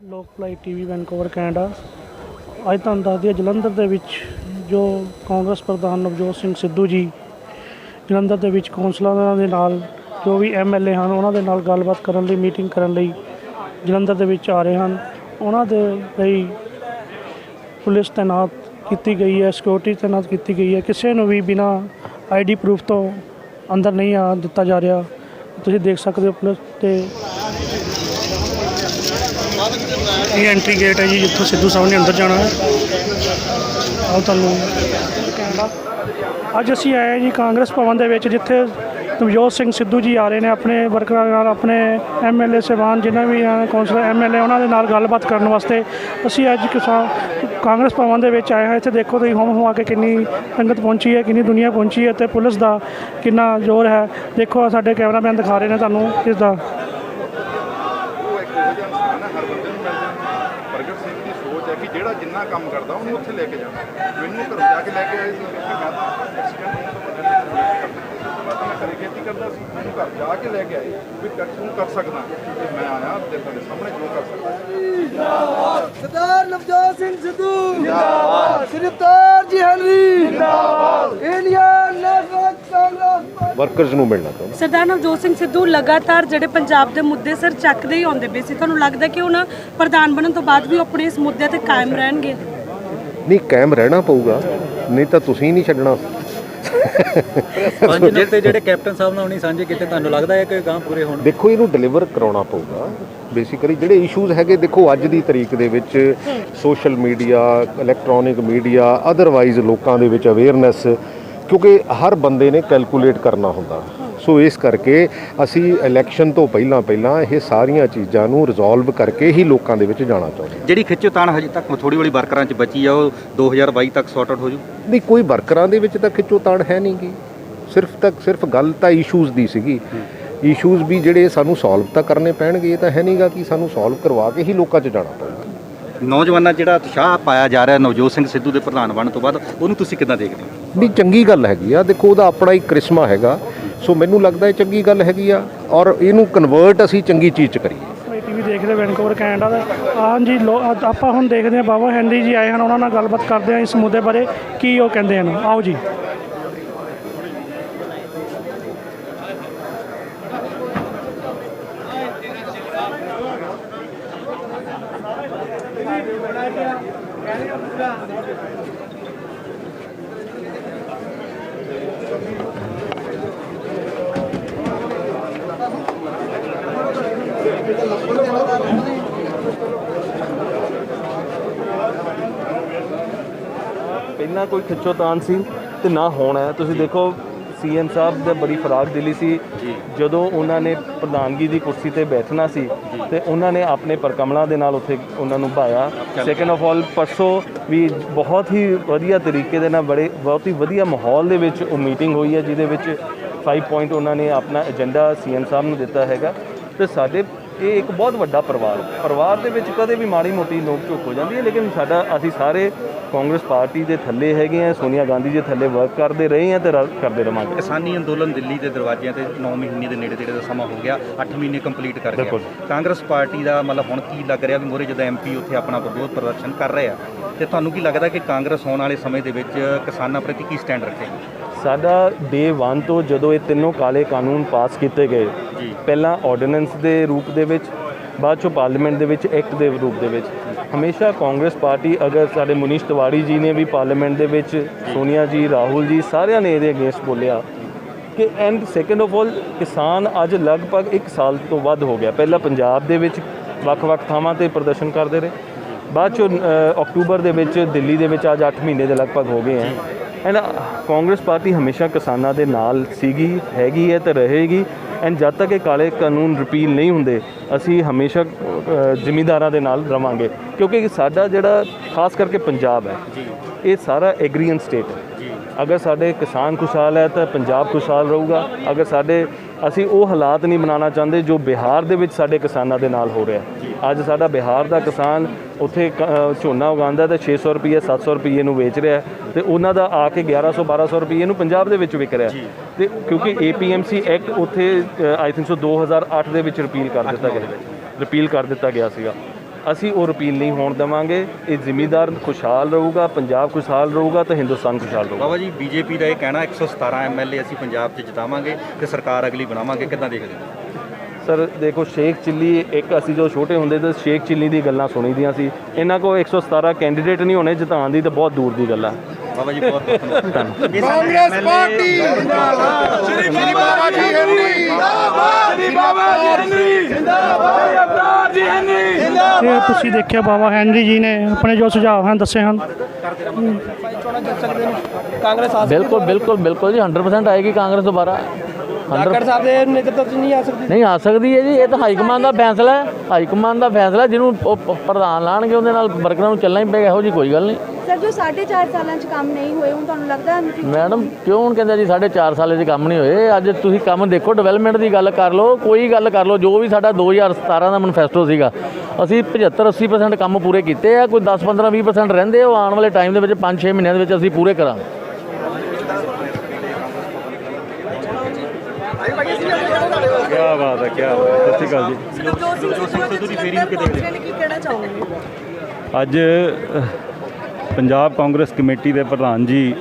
ਲੋਕ ਭਲਾਈ TV Vancouver Canada. ਅੱਜ ਤੁਹਾਨੂੰ ਦੱਸਦੀ ਹਾਂ ਜਲੰਧਰ ਦੇ ਵਿੱਚ ਜੋ ਕਾਂਗਰਸ ਪ੍ਰਧਾਨ ਨਵਜੋਤ ਸਿੰਘ ਸਿੱਧੂ ਜੀ ਜਲੰਧਰ ਦੇ ਵਿੱਚ ਕੌਂਸਲਰਾਂ ਦੇ ਨਾਲ ਜੋ ਵੀ ਐਮਐਲਏ ਹਨ ਉਹਨਾਂ ਦੇ ਨਾਲ ਗੱਲਬਾਤ ਕਰਨ ਲਈ ਮੀਟਿੰਗ ਕਰਨ ਲਈ ਜਲੰਧਰ ਦੇ ਵਿੱਚ ਆ ਰਹੇ ਹਨ। ਉਹਨਾਂ ਦੇ ਲਈ ਪੁਲਿਸ ਤੈਨਾਤ ਕੀਤੀ ਗਈ ਹੈ, ਸਿਕਿਉਰਿਟੀ ਤੈਨਾਤ ਕੀਤੀ ਗਈ ਹੈ। ਕਿਸੇ ਨੂੰ ਵੀ ਬਿਨਾਂ ਆਈਡੀ ਪ੍ਰੂਫ ਤੋਂ ਅੰਦਰ ਨਹੀਂ ਆ ਦਿੱਤਾ ਜਾ ਰਿਹਾ। ਤੁਸੀਂ ਦੇਖ ਸਕਦੇ ਹੋ ਪੁਲਿਸ ਤੇ ਇਹ ਐਂਟਰੀ ਗੇਟ ਹੈ ਜੀ ਜਿੱਥੋਂ ਸਿੱਧੂ ਸਾਹਿਬ ਨੇ ਅੰਦਰ ਜਾਣਾ ਹੈ। ਆਓ ਤੁਹਾਨੂੰ ਕੈਨੇਡਾ ਅੱਜ ਅਸੀਂ ਆਏ ਹਾਂ ਜੀ ਕਾਂਗਰਸ ਭਵਨ ਦੇ ਵਿੱਚ ਜਿੱਥੇ ਨਵਜੋਤ ਸਿੰਘ ਸਿੱਧੂ ਜੀ ਆ ਰਹੇ ਨੇ ਆਪਣੇ ਵਰਕਰਾਂ ਨਾਲ, ਆਪਣੇ ਐਮਐਲਏ ਸਾਹਿਬਾਨ ਜਿਨ੍ਹਾਂ ਵੀ ਕੌਂਸਲਰ ਐਮਐਲਏ ਉਹਨਾਂ ਦੇ ਨਾਲ ਗੱਲਬਾਤ ਕਰਨ ਵਾਸਤੇ ਅਸੀਂ ਅੱਜ ਕਾਂਗਰਸ ਭਵਨ ਦੇ ਵਿੱਚ ਆਏ ਹਾਂ। ਇੱਥੇ ਦੇਖੋ ਤੁਸੀਂ ਹੁਣ ਆ ਕੇ ਕਿੰਨੀ ਸੰਗਤ ਪਹੁੰਚੀ ਹੈ, ਕਿੰਨੀ ਦੁਨੀਆ ਪਹੁੰਚੀ ਹੈ ਅਤੇ ਪੁਲਿਸ ਦਾ ਕਿੰਨਾ ਜ਼ੋਰ ਹੈ। ਦੇਖੋ ਸਾਡੇ ਕੈਮਰਾਮੈਨ ਦਿਖਾ ਰਹੇ ਨੇ ਤੁਹਾਨੂੰ ਇਸ ਦਾ। ਜਿਹੜਾ ਜਿੰਨਾ ਕੰਮ ਕਰਦਾ ਉਹਨੂੰ ਉੱਥੇ ਲੈ ਕੇ ਜਾਣਾ। ਮੈਨੂੰ ਘਰੋਂ ਜਾ ਕੇ ਲੈ ਕੇ ਆਏ ਸੀ ਮੈਂ ਤਾਂ ਘਰੇ ਖੇਤੀ ਕਰਦਾ ਸੀ, ਮੈਨੂੰ ਘਰ ਜਾ ਕੇ ਲੈ ਕੇ ਆਏ ਵੀ ਤੂੰ ਕਰ ਸਕਦਾ ਤੇ ਮੈਂ ਆਇਆ ਤੇ ਤੁਹਾਡੇ ਸਾਹਮਣੇ ਜੋ ਕਰ ਸਕਦਾ। ਸਰਦਾਰ ਨਵਜੋਤ ਸਿੰਘ ਸਿੱਧੂ ਜਿੰਦਾਬਾਦ, ਗ੍ਰਿਫਤਾਰ ਜੀ ਹੈਨਰੀ ਜਿੰਦਾਬਾਦ, ਇੰਡੀਅਨ ਨੈਸ਼ਨਲ ਕਾਂਗਰਸ ਵਰਕਰਸ ਨੂੰ ਮਿਲਣਾ ਚਾਹੁੰਦਾ। ਸਰਦਾਰ ਨਵਜੋਤ ਸਿੰਘ ਸਿੱਧੂ ਲਗਾਤਾਰ ਜਿਹੜੇ ਪੰਜਾਬ ਦੇ ਮੁੱਦੇ ਸਰ ਚੱਕਦੇ ਹੀ ਆਉਂਦੇ ਪਏ ਸੀ। ਤੁਹਾਨੂੰ ਲੱਗਦਾ ਕਿ ਹੁਣ ਪ੍ਰਧਾਨ ਬਣਨ ਤੋਂ ਬਾਅਦ ਵੀ ਆਪਣੇ ਇਸ ਮੁੱਦੇ ਤੇ ਕਾਇਮ ਰਹਿਣਗੇ? ਨਹੀਂ, ਕਾਇਮ ਰਹਿਣਾ ਪਊਗਾ, ਨਹੀਂ ਤਾਂ ਤੁਸੀਂ ਨਹੀਂ ਛੱਡਣਾ। ਜਿਹੜੇ ਕੈਪਟਨ ਸਾਹਿਬ ਨਾਲ ਨਹੀਂ ਸਾਂਝੇ ਕੀਤੇ, ਤੁਹਾਨੂੰ ਲੱਗਦਾ ਹੈ ਕਿ ਗਾਂ ਪੂਰੇ ਹੋਣ? ਦੇਖੋ ਇਹਨੂੰ ਡਿਲੀਵਰ ਕਰਾਉਣਾ ਪਊਗਾ। ਬੇਸਿਕਲੀ ਜਿਹੜੇ ਇਸ਼ੂਜ਼ ਹੈਗੇ, ਦੇਖੋ ਅੱਜ ਦੀ ਤਰੀਕ ਦੇ ਵਿੱਚ social media, electronic media, otherwise ਲੋਕਾਂ ਦੇ ਵਿੱਚ ਅਵੇਅਰਨੈਸ, ਕਿਉਂਕਿ ਹਰ ਬੰਦੇ ਨੇ ਕੈਲਕੂਲੇਟ ਕਰਨਾ ਹੁੰਦਾ। ਸੋ ਇਸ ਕਰਕੇ ਅਸੀਂ ਇਲੈਕਸ਼ਨ ਤੋਂ ਪਹਿਲਾਂ ਇਹ ਸਾਰੀਆਂ ਚੀਜ਼ਾਂ ਨੂੰ ਰਿਜ਼ੋਲਵ ਕਰਕੇ ਹੀ ਲੋਕਾਂ ਦੇ ਵਿੱਚ ਜਾਣਾ ਚਾਹੁੰਦੇ ਹਾਂ। ਜਿਹੜੀ ਖਿੱਚੋਤਾਣ ਹਜੇ ਤੱਕ ਥੋੜੀ ਬੜੀ ਵਰਕਰਾਂ 'ਚ ਬਚੀ ਆ ਉਹ 2022 ਤੱਕ ਸੌਟ ਆਊਟ ਹੋ ਜੂ? ਨਹੀਂ, ਕੋਈ ਵਰਕਰਾਂ ਦੇ ਵਿੱਚ ਤਾਂ ਖਿੱਚੋਤਾਣ ਹੈ ਨਹੀਂ ਗੀ। ਸਿਰਫ ਗੱਲ ਤਾਂ ਇਸ਼ੂਜ਼ ਦੀ ਸੀਗੀ। ਇਸ਼ੂਜ਼ ਵੀ ਜਿਹੜੇ ਸਾਨੂੰ ਸੋਲਵ ਤਾਂ ਕਰਨੇ ਪੈਣਗੇ। ਇਹ ਤਾਂ ਹੈ ਨਹੀਂਗਾ ਕਿ ਸਾਨੂੰ ਸੋਲਵ ਕਰਵਾ ਕੇ ਹੀ ਲੋਕਾਂ 'ਚ ਜਾਣਾ ਪਊਗਾ। ਨੌਜਵਾਨਾਂ ਜਿਹੜਾ ਉਤਸ਼ਾਹ ਪਾਇਆ ਜਾ ਰਿਹਾ ਨਵਜੋਤ ਸਿੰਘ ਸਿੱਧੂ ਦੇ ਪ੍ਰਧਾਨ ਬਣਨ ਤੋਂ ਬਾਅਦ, ਉਹਨੂੰ ਤੁਸੀਂ ਕਿੱਦਾਂ ਦੇਖਦੇ ਹੋ? ਨਹੀਂ, ਚੰਗੀ ਗੱਲ ਹੈਗੀ ਆ। ਦੇਖੋ ਉਹਦਾ ਆਪਣਾ ਇੱਕ ਕ੍ਰਿਸ਼ਮਾ ਹੈਗਾ। ਸੋ ਮੈਨੂੰ ਲੱਗਦਾ ਇਹ ਚੰਗੀ ਗੱਲ ਹੈਗੀ ਆ ਔਰ ਇਹਨੂੰ ਕਨਵਰਟ ਅਸੀਂ ਚੰਗੀ ਚੀਜ਼ 'ਚ ਕਰੀਏ। ਟੀਵੀ ਦੇਖਦੇ ਵੈਨਕੂਵਰ ਕੈਨੇਡਾ ਦਾ। ਹਾਂਜੀ ਆਪਾਂ ਹੁਣ ਦੇਖਦੇ ਹਾਂ ਬਾਬਾ ਹੈਨਰੀ ਜੀ ਆਏ ਹਨ, ਉਹਨਾਂ ਨਾਲ ਗੱਲਬਾਤ ਕਰਦੇ ਹਾਂ ਇਸ ਮੁੱਦੇ ਬਾਰੇ ਕੀ ਉਹ ਕਹਿੰਦੇ ਹਨ। ਆਓ ਜੀ। ਪਹਿਲਾਂ ਕੋਈ ਖਿੱਚੋਤਾਣ ਸੀ ਤੇ ਨਾ ਹੋਣਾ ਹੈ। ਤੁਸੀਂ ਦੇਖੋ ਸੀਐਮ ਸਾਹਿਬ ਦਾ ਬੜੀ ਫਰਾਕ ਦਿਲੀ ਸੀ ਜਦੋਂ ਉਹਨਾਂ ਨੇ ਪ੍ਰਧਾਨਗੀ ਦੀ ਕੁਰਸੀ ਤੇ ਬੈਠਣਾ ਸੀ ਤੇ ਉਹਨਾਂ ਨੇ ਆਪਣੇ ਪਰਕਮਲਾਂ ਦੇ ਨਾਲ ਉੱਥੇ ਉਹਨਾਂ ਨੂੰ ਭਾਇਆ। ਸੈਕੰਡ ਆਫ ਆਲ ਪਰਸੋਂ ਵੀ ਬਹੁਤ ਹੀ ਵਧੀਆ ਤਰੀਕੇ ਦੇ ਨਾਲ ਬਹੁਤ ਹੀ ਵਧੀਆ ਮਾਹੌਲ ਦੇ ਵਿੱਚ ਉਹ ਮੀਟਿੰਗ ਹੋਈ ਹੈ ਜਿਹਦੇ ਵਿੱਚ 5 ਪੁਆਇੰਟ ਉਹਨਾਂ ਨੇ ਆਪਣਾ ਏਜੰਡਾ ਸੀਐਮ ਸਾਹਿਬ ਨੂੰ ਦਿੱਤਾ ਹੈਗਾ। ਤੇ ਸਾਡੇ ਇਹ ਇੱਕ ਬਹੁਤ ਵੱਡਾ ਪਰਿਵਾਰ ਦੇ ਵਿੱਚ ਕਦੇ ਵੀ ਮਾੜੀ ਮੋਟੀ ਨੋਕ ਝੋਕ ਹੋ ਜਾਂਦੀ ਹੈ, ਲੇਕਿਨ ਅਸੀਂ ਸਾਰੇ ਕਾਂਗਰਸ ਪਾਰਟੀ ਦੇ ਥੱਲੇ ਹੈਗੇ ਆ, ਸੋਨੀਆ ਗਾਂਧੀ ਦੇ ਥੱਲੇ ਵਰਕ ਕਰਦੇ ਰਹੇ ਆ ਤੇ ਕਰਦੇ ਰਹਾਂਗੇ। ਕਿਸਾਨੀ ਅੰਦੋਲਨ ਦਿੱਲੀ ਦੇ ਦਰਵਾਜ਼ਿਆਂ ਤੇ 9 ਮਹੀਨੇ ਦੇ ਨੇੜੇ ਦਾ ਸਮਾਂ ਹੋ ਗਿਆ, 8 ਮਹੀਨੇ ਕੰਪਲੀਟ ਕਰ ਗਿਆ। ਕਾਂਗਰਸ ਪਾਰਟੀ ਦਾ ਮਤਲਬ ਹੁਣ ਕੀ ਲੱਗ ਰਿਹਾ ਵੀ ਮੋਰੇ ਜਦੋਂ ਐਮਪੀ ਉੱਥੇ ਆਪਣਾ ਵਿਰੋਧ ਪ੍ਰਦਰਸ਼ਨ ਕਰ ਰਹੇ ਆ, ਤੇ ਤੁਹਾਨੂੰ ਕੀ ਲੱਗਦਾ ਕਿ ਕਾਂਗਰਸ ਆਉਣ ਵਾਲੇ ਸਮੇਂ ਦੇ ਵਿੱਚ ਕਿਸਾਨਾਂ ਪ੍ਰਤੀ ਕੀ ਸਟੈਂਡ ਰੱਖੇਗੀ? ਸਾਡਾ ਡੇ 1 ਤੋਂ ਜਦੋਂ ਇਹ ਤਿੰਨੋਂ ਕਾਲੇ ਕਾਨੂੰਨ ਪਾਸ ਕੀਤੇ ਗਏ, ਪਹਿਲਾਂ ਆਰਡੀਨੈਂਸ ਦੇ ਰੂਪ ਦੇ ਵਿੱਚ, ਬਾਅਦ 'ਚੋਂ ਪਾਰਲੀਮੈਂਟ ਦੇ ਵਿੱਚ ਐਕਟ ਦੇ ਰੂਪ ਦੇ ਵਿੱਚ, ਹਮੇਸ਼ਾ ਕਾਂਗਰਸ ਪਾਰਟੀ ਅਗਰ ਸਾਡੇ ਮਨੀਸ਼ ਤਿਵਾੜੀ ਜੀ ਨੇ ਵੀ ਪਾਰਲੀਮੈਂਟ ਦੇ ਵਿੱਚ, ਸੋਨੀਆ ਜੀ, ਰਾਹੁਲ ਜੀ, ਸਾਰਿਆਂ ਨੇ ਇਹਦੇ ਅਗੇਂਸਟ ਬੋਲਿਆ ਕਿ ਐਂਡ ਸੈਕੰਡ ਆਫ ਆਲ ਕਿਸਾਨ ਅੱਜ ਲਗਭਗ 1 ਸਾਲ ਤੋਂ ਵੱਧ ਹੋ ਗਿਆ। ਪਹਿਲਾਂ ਪੰਜਾਬ ਦੇ ਵਿੱਚ ਵੱਖ-ਵੱਖ ਥਾਵਾਂ 'ਤੇ ਪ੍ਰਦਰਸ਼ਨ ਕਰਦੇ ਰਹੇ, ਬਾਅਦ 'ਚੋਂ ਅਕਤੂਬਰ ਦੇ ਵਿੱਚ ਦਿੱਲੀ ਦੇ ਵਿੱਚ ਅੱਜ 8 ਮਹੀਨੇ ਦੇ ਲਗਭਗ ਹੋ ਗਏ ਹੈ। ਐਂਡ ਕਾਂਗਰਸ ਪਾਰਟੀ ਹਮੇਸ਼ਾ ਕਿਸਾਨਾਂ ਦੇ ਨਾਲ ਸੀਗੀ, ਹੈਗੀ ਹੈ ਤੇ ਰਹੇਗੀ। ਐਂਡ ਜਦ ਤੱਕ ਇਹ ਕਾਲੇ ਕਾਨੂੰਨ ਰਿਪੀਲ ਨਹੀਂ ਹੁੰਦੇ ਅਸੀਂ ਹਮੇਸ਼ਾ ਜ਼ਿਮੀਂਦਾਰਾਂ ਦੇ ਨਾਲ ਰਵਾਂਗੇ, ਕਿਉਂਕਿ ਸਾਡਾ ਜਿਹੜਾ ਖਾਸ ਕਰਕੇ ਪੰਜਾਬ ਹੈ ਇਹ ਸਾਰਾ ਐਗਰੀਅਨ ਸਟੇਟ ਹੈ। ਅਗਰ ਸਾਡੇ ਕਿਸਾਨ ਖੁਸ਼ਹਾਲ ਹੈ ਤਾਂ ਪੰਜਾਬ ਖੁਸ਼ਹਾਲ ਰਹੂਗਾ। ਅਗਰ ਅਸੀਂ ਉਹ ਹਾਲਾਤ ਨਹੀਂ ਬਣਾਉਣਾ ਚਾਹੁੰਦੇ ਜੋ ਬਿਹਾਰ ਦੇ ਵਿੱਚ ਸਾਡੇ ਕਿਸਾਨਾਂ ਦੇ ਨਾਲ ਹੋ ਰਿਹਾ। ਅੱਜ ਸਾਡਾ ਬਿਹਾਰ ਦਾ ਕਿਸਾਨ ਉੱਥੇ ਝੋਨਾ ਉਗਾਉਂਦਾ ਤਾਂ 600 ਰੁਪਏ 700 ਰੁਪਏ ਨੂੰ ਵੇਚ ਰਿਹਾ ਤੇ ਉਹਨਾਂ ਦਾ ਆ ਕੇ 1100 1200 ਰੁਪਏ ਨੂੰ ਪੰਜਾਬ ਦੇ ਵਿੱਚ ਵਿਕ ਰਿਹਾ। ਤੇ ਕਿਉਂਕਿ APMC ਐਕਟ ਉੱਥੇ ਆਈ ਥਿੰਕ ਸੋ 2008 ਦੇ ਵਿੱਚ ਰਿਪੀਲ ਕਰ ਦਿੱਤਾ ਗਿਆ ਸੀਗਾ। ਅਸੀਂ ਉਹ ਰਿਪੀਲ ਨਹੀਂ ਹੋਣ ਦੇਵਾਂਗੇ। ਇਹ ਜ਼ਿਮੀਂਦਾਰ ਖੁਸ਼ਹਾਲ ਰਹੂਗਾ, ਪੰਜਾਬ ਖੁਸ਼ਹਾਲ ਰਹੂਗਾ ਤੇ ਹਿੰਦੁਸਤਾਨ ਖੁਸ਼ਹਾਲ ਰਹੂਗਾ। ਬਾਬਾ ਜੀ ਬੀਜੇਪੀ ਦਾ ਇਹ ਕਹਿਣਾ 117 ਐਮਐਲਏ ਅਸੀਂ ਪੰਜਾਬ 'ਚ ਜਿਤਾਵਾਂਗੇ ਤੇ ਸਰਕਾਰ ਅਗਲੀ ਬਣਾਵਾਂਗੇ, ਕਿੱਦਾਂ ਦੇਖਦੇ ਹੋ? ਸਰ ਦੇਖੋ, ਸ਼ੇਖ ਚਿੱਲੀ ਇੱਕ ਅਸੀਂ ਜਦੋਂ ਛੋਟੇ ਹੁੰਦੇ ਤਾਂ ਸ਼ੇਖ ਚਿੱਲੀ ਦੀ ਗੱਲਾਂ ਸੁਣੀ ਦੀਆਂ ਸੀ। ਇਹਨਾਂ ਕੋਲ 117 ਕੈਂਡੀਡੇਟ ਨਹੀਂ ਹੋਣੇ, ਜਿਤਾਉਣ ਦੀ ਤਾਂ ਬਹੁਤ ਦੂਰ ਦੀ ਗੱਲ ਆ। ਬਾਬਾ ਜੀ ਬਹੁਤ ਬਹੁਤ ਧੰਨਵਾਦ। ਕਾਂਗਰਸ ਪਾਰਟੀ ਜਿੰਦਾਬਾਦ, ਸ਼੍ਰੀ ਬਾਬਾ ਜੀ ਹਨੀ ਜਿੰਦਾਬਾਦ, ਸ਼੍ਰੀ ਬਾਬਾ ਜੀ ਹਨੀ ਜਿੰਦਾਬਾਦ, ਅਵਤਾਰ ਜੀ ਹਨੀ ਜਿੰਦਾਬਾਦ। ਇਹ ਤੁਸੀਂ ਦੇਖਿਆ ਬਾਬਾ ਹੈਨਰੀ ਜੀ ਨੇ ਆਪਣੇ ਜੋ ਸੁਝਾਅ ਹਨ ਦੱਸੇ ਹਨ। ਕਾਂਗਰਸ ਬਿਲਕੁਲ ਬਿਲਕੁਲ ਬਿਲਕੁਲ ਜੀ 100% ਆਏਗੀ ਕਾਂਗਰਸ ਦੁਬਾਰਾ। ਡਾਕਟਰ ਸਾਹਿਬ ਦੇ ਨੇਤਰਤਵ 'ਚ ਨਹੀਂ ਆ ਸਕਦੀ। ਨਹੀਂ ਆ ਸਕਦੀ ਹੈ ਜੀ, ਇਹ ਤਾਂ ਹਾਈ ਕਮਾਂਡ ਦਾ ਫੈਸਲਾ ਹੈ। ਹਾਈ ਕਮਾਂਡ ਦਾ ਫੈਸਲਾ, ਜਿਹਨੂੰ ਉਹ ਪ੍ਰਧਾਨ ਲਾਣਗੇ ਉਹਦੇ ਨਾਲ ਵਰਕਰਾਂ ਨੂੰ ਚੱਲਣਾ ਹੀ ਪਏਗਾ। ਇਹੋ ਜੀ ਕੋਈ ਗੱਲ ਨਹੀਂ। ਸਰ ਜੋ 4.5 ਸਾਲਾਂ 'ਚ ਕੰਮ ਨਹੀਂ ਹੋਏ, ਹੁਣ ਤੁਹਾਨੂੰ ਲੱਗਦਾ ਮੈਡਮ ਕਿਉਂ ਹੁਣ ਕਹਿੰਦੇ ਜੀ 4.5 ਸਾਲੇ 'ਚ ਕੰਮ ਨਹੀਂ ਹੋਏ? ਅੱਜ ਤੁਸੀਂ ਕੰਮ ਦੇਖੋ, ਡਿਵੈਲਪਮੈਂਟ ਦੀ ਗੱਲ ਕਰ ਲਓ, ਕੋਈ ਗੱਲ ਕਰ ਲਓ। ਜੋ ਵੀ ਸਾਡਾ 2017 ਦਾ ਮੈਨੀਫੈਸਟੋ ਸੀਗਾ, ਅਸੀਂ 75-80% ਕੰਮ ਪੂਰੇ ਕੀਤੇ ਆ। ਕੋਈ 10-15-20% ਰਹਿੰਦੇ, ਉਹ ਆਉਣ ਵਾਲੇ ਟਾਈਮ ਦੇ ਵਿੱਚ 5-6 ਮਹੀਨਿਆਂ ਦੇ ਵਿੱਚ ਅਸੀਂ ਪੂਰੇ ਕਰਾਂਗੇ। ਕਿਆ ਬਾਤ ਹੈ, ਕਿਆ ਬਾਤ ਹੈ। ਸਤਿ ਸ਼੍ਰੀ ਅਕਾਲ ਜੀ। ਨਵਜੋਤ ਸਿੰਘ ਸਿੱਧੂ ਦੀ ਫੇਰੀ ਨੂੰ ਕੀ ਕਹਿਣਾ ਚਾਹੋਗੇ? ਅੱਜ ਪੰਜਾਬ ਕਾਂਗਰਸ ਕਮੇਟੀ ਦੇ ਪ੍ਰਧਾਨ ਜੀ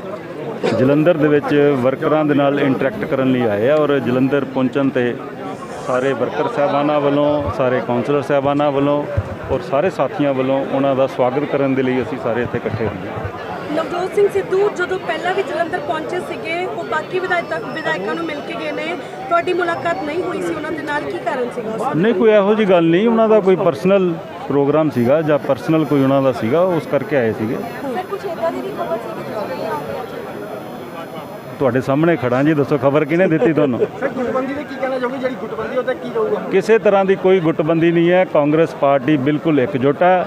ਜਲੰਧਰ ਦੇ ਵਿੱਚ ਵਰਕਰਾਂ ਦੇ ਨਾਲ ਇੰਟਰੈਕਟ ਕਰਨ ਲਈ ਆਏ ਆ ਔਰ ਜਲੰਧਰ ਪਹੁੰਚਣ ਤੇ ਸਾਰੇ ਵਰਕਰ ਸਾਹਿਬਾਨਾਂ ਵੱਲੋਂ, ਸਾਰੇ ਕਾਉਂਸਲਰ ਸਾਹਿਬਾਨਾਂ ਵੱਲੋਂ ਔਰ ਸਾਰੇ ਸਾਥੀਆਂ ਵੱਲੋਂ ਉਹਨਾਂ ਦਾ ਸਵਾਗਤ ਕਰਨ ਦੇ ਲਈ ਅਸੀਂ ਸਾਰੇ ਇੱਥੇ ਇਕੱਠੇ ਹੋਏ। ਨਵਜੋਤ ਸਿੰਘ ਸਿੱਧੂ ਜਦੋਂ ਪਹਿਲਾਂ ਵੀ ਜਲੰਧਰ ਪਹੁੰਚੇ ਸੀਗੇ, ਉਹ ਬਾਕੀ ਵਿਧਾਇਕਾਂ ਨੂੰ ਮਿਲ ਕੇ ਗਏ ਨੇ, ਤੁਹਾਡੀ ਮੁਲਾਕਾਤ ਨਹੀਂ ਹੋਈ ਸੀ ਉਹਨਾਂ ਦੇ ਨਾਲ, ਕੀ ਕਾਰਨ ਸੀਗਾ? ਨਹੀਂ, ਕੋਈ ਇਹੋ ਜਿਹੀ ਗੱਲ ਨਹੀਂ। ਉਹਨਾਂ ਦਾ ਕੋਈ ਪਰਸਨਲ ਪ੍ਰੋਗਰਾਮ ਸੀਗਾ ਜਾਂ ਪਰਸਨਲ ਕੋਈ ਉਹਨਾਂ ਦਾ ਸੀਗਾ, ਉਸ ਕਰਕੇ ਆਏ ਸੀਗੇ। ਸਰ ਕੁਝ ਇਦਾਂ ਦੀ ਖਬਰ ਸੀ ਕਿ ਤੁਹਾਡੇ ਸਾਹਮਣੇ ਖੜਾ ਜੀ, ਦੱਸੋ ਖਬਰ ਕਿਹਨੇ ਦਿੱਤੀ ਤੁਹਾਨੂੰ? ਸਰ ਗੁੱਟਬੰਦੀ ਦੇ ਕੀ ਕਹਿਣਾ ਚਾਹੋਗੇ? ਜਿਹੜੀ ਗੁੱਟਬੰਦੀ ਉਹਦਾ ਕੀ ਰਹੂਗਾ? ਕਿਸੇ ਤਰ੍ਹਾਂ ਦੀ ਕੋਈ ਗੁੱਟਬੰਦੀ ਨਹੀਂ ਹੈ। ਕਾਂਗਰਸ ਪਾਰਟੀ ਬਿਲਕੁਲ ਇਕਜੁੱਟ ਹੈ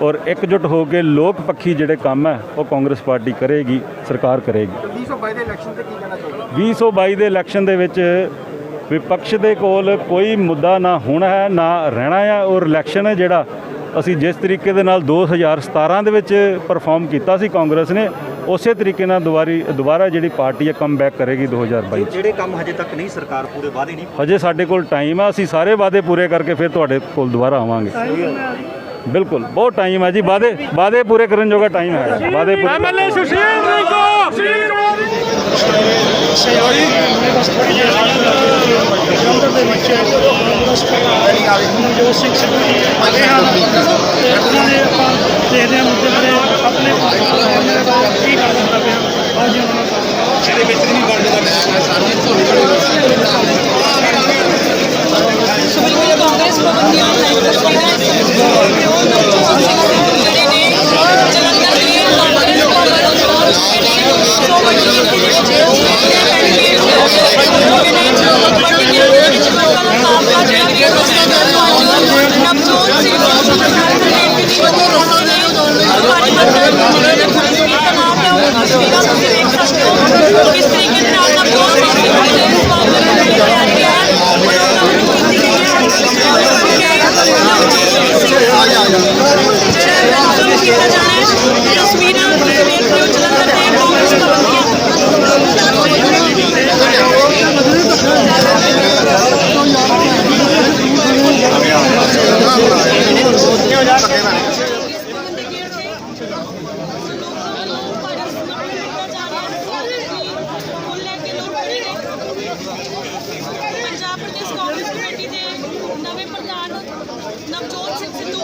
ਔਰ ਇਕਜੁੱਟ ਹੋ ਕੇ ਲੋਕ ਪੱਖੀ ਜਿਹੜੇ ਕੰਮ ਹੈ ਉਹ ਕਾਂਗਰਸ ਪਾਰਟੀ ਕਰੇਗੀ, ਸਰਕਾਰ ਕਰੇਗੀ। 2022 ਦੇ ਇਲੈਕਸ਼ਨ ਤੇ ਕੀ ਕਹਿਣਾ ਚਾਹੋਗੇ? 2022 ਦੇ ਇਲੈਕਸ਼ਨ ਦੇ ਵਿੱਚ ਵਿਪਕਸ਼ ਦੇ ਕੋਲ ਕੋਈ ਮੁੱਦਾ ਨਾ ਹੋਣਾ ਹੈ ਨਾ ਰਹਿਣਾ ਹੈ ਔਰ ਇਲੈਕਸ਼ਨ ਹੈ ਜਿਹੜਾ ਅਸੀਂ ਜਿਸ ਤਰੀਕੇ ਦੇ ਨਾਲ 2017 ਦੇ ਵਿੱਚ ਪਰਫਾਰਮ ਕੀਤਾ ਸੀ ਕਾਂਗਰਸ ਨੇ, ਉਸੇ ਤਰੀਕੇ ਨਾਲ ਦੁਬਾਰਾ ਜਿਹੜੀ ਪਾਰਟੀ ਹੈ ਕਮਬੈਕ ਕਰੇਗੀ 2022 'ਚ। ਜਿਹੜੇ ਕੰਮ ਹਜੇ ਤੱਕ ਨਹੀਂ ਸਰਕਾਰ ਪੂਰੇ ਵਾਅਦੇ ਨਹੀਂ, ਹਜੇ ਸਾਡੇ ਕੋਲ ਟਾਈਮ ਆ, ਅਸੀਂ ਸਾਰੇ ਵਾਅਦੇ ਪੂਰੇ ਕਰਕੇ ਫਿਰ ਤੁਹਾਡੇ ਕੋਲ ਦੁਬਾਰਾ ਆਵਾਂਗੇ। ਬਿਲਕੁਲ ਬਹੁਤ ਟਾਈਮ ਹੈ ਜੀ, ਵਾਅਦੇ ਪੂਰੇ ਕਰਨ ਜੋਗਾ ਟਾਈਮ ਹੈ। ਵਾਅਦੇ ਪੂਰੇ ਐਮਐਲਏ ਸੁਸ਼ੀਲ ਜਲੰਧਰ ਦੇ ਵਿੱਚ ਕਾਂਗਰਸ ਨਵਜੋਤ ਸਿੰਘ ਸਿੱਧੂ ਜੀ ਆਏ ਹਨ ਤੇ ਉਹਨਾਂ ਨੇ ਆਪਾਂ ਦੇਖਦੇ ਹਾਂ ਮੁੱਦੇ ਬਾਰੇ ਆਪਣੇ ਕੀ ਕਰ ਦਿੰਦਾ ਪਿਆ ਅੱਜ ਇਹਦੇ ਵਿੱਚ ਨਹੀਂ ਕਾਂਗਰਸ ਭਵਨ ਦੀ ਆਨਲਾਈਨ ਤਸਵੀਰਾਂ ਪੰਜਾਬ ਪ੍ਰਦੇਸ਼ ਕਾਂਗਰਸ ਕਮੇਟੀ ਦੇ ਨਵੇਂ ਪ੍ਰਧਾਨ ਨਵਜੋਤ ਸਿੰਘ ਸਿੱਧੂ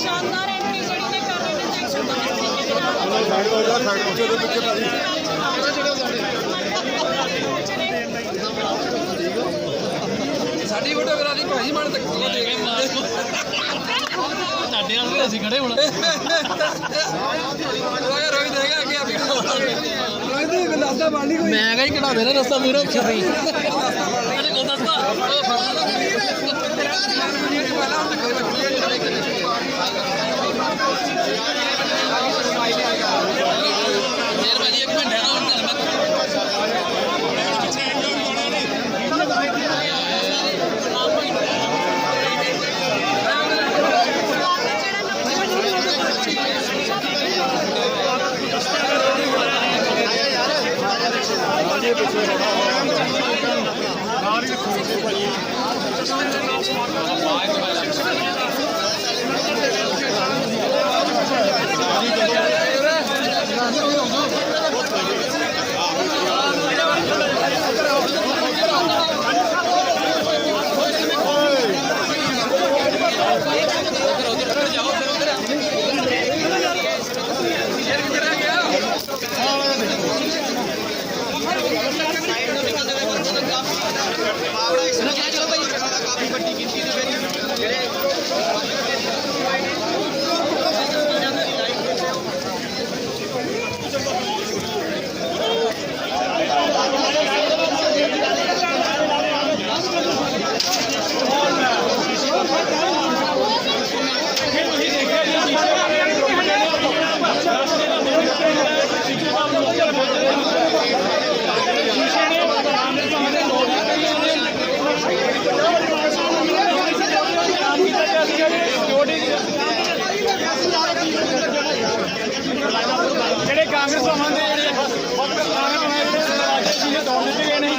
ਸ਼ਾਨਦਾਰ ਐਂਟਰੀ ਜਿਹੜੀ ਨੇ ਕਰ ਰਹੇ ਨੇ ਤੇ 110 ਤਰੀਕੇ ਦੇ ਨਾਲ ਸਾਡੀ ਫੋਟੋ ਕਰਾ ਦੀ ਭਾਈ ਮਨ ਤੱਕ ਦੇ ਗਏ ਤੁਹਾਡੇ ਨਾਲ ਅਸੀਂ ਖੜੇ ਹੁਣ ਰੋਈ ਦੇਗਾ ਅੱਗੇ ਆਪੀ ਮੈਂ ਕਹਾਂ ਕਿਹੜਾ ਮੇਰਾ ਰਸਤਾ ਮੂਰਾ ਛਰੀ ਮੇਰੇ ਕੋਲ ਦੱਸਦਾ ਜਿਹੜੇ ਕਾਂਗਰਸ ਭਵਨ ਦੇ ਜਿਹੜੇ ਪੁਰਾਣੇ ਬਣਾਏ ਜਿਹੜੇ ਦਰਵਾਜ਼ੇ ਸੀ ਤੋੜ ਦਿੱਤੇ ਗਏ ਨੇ।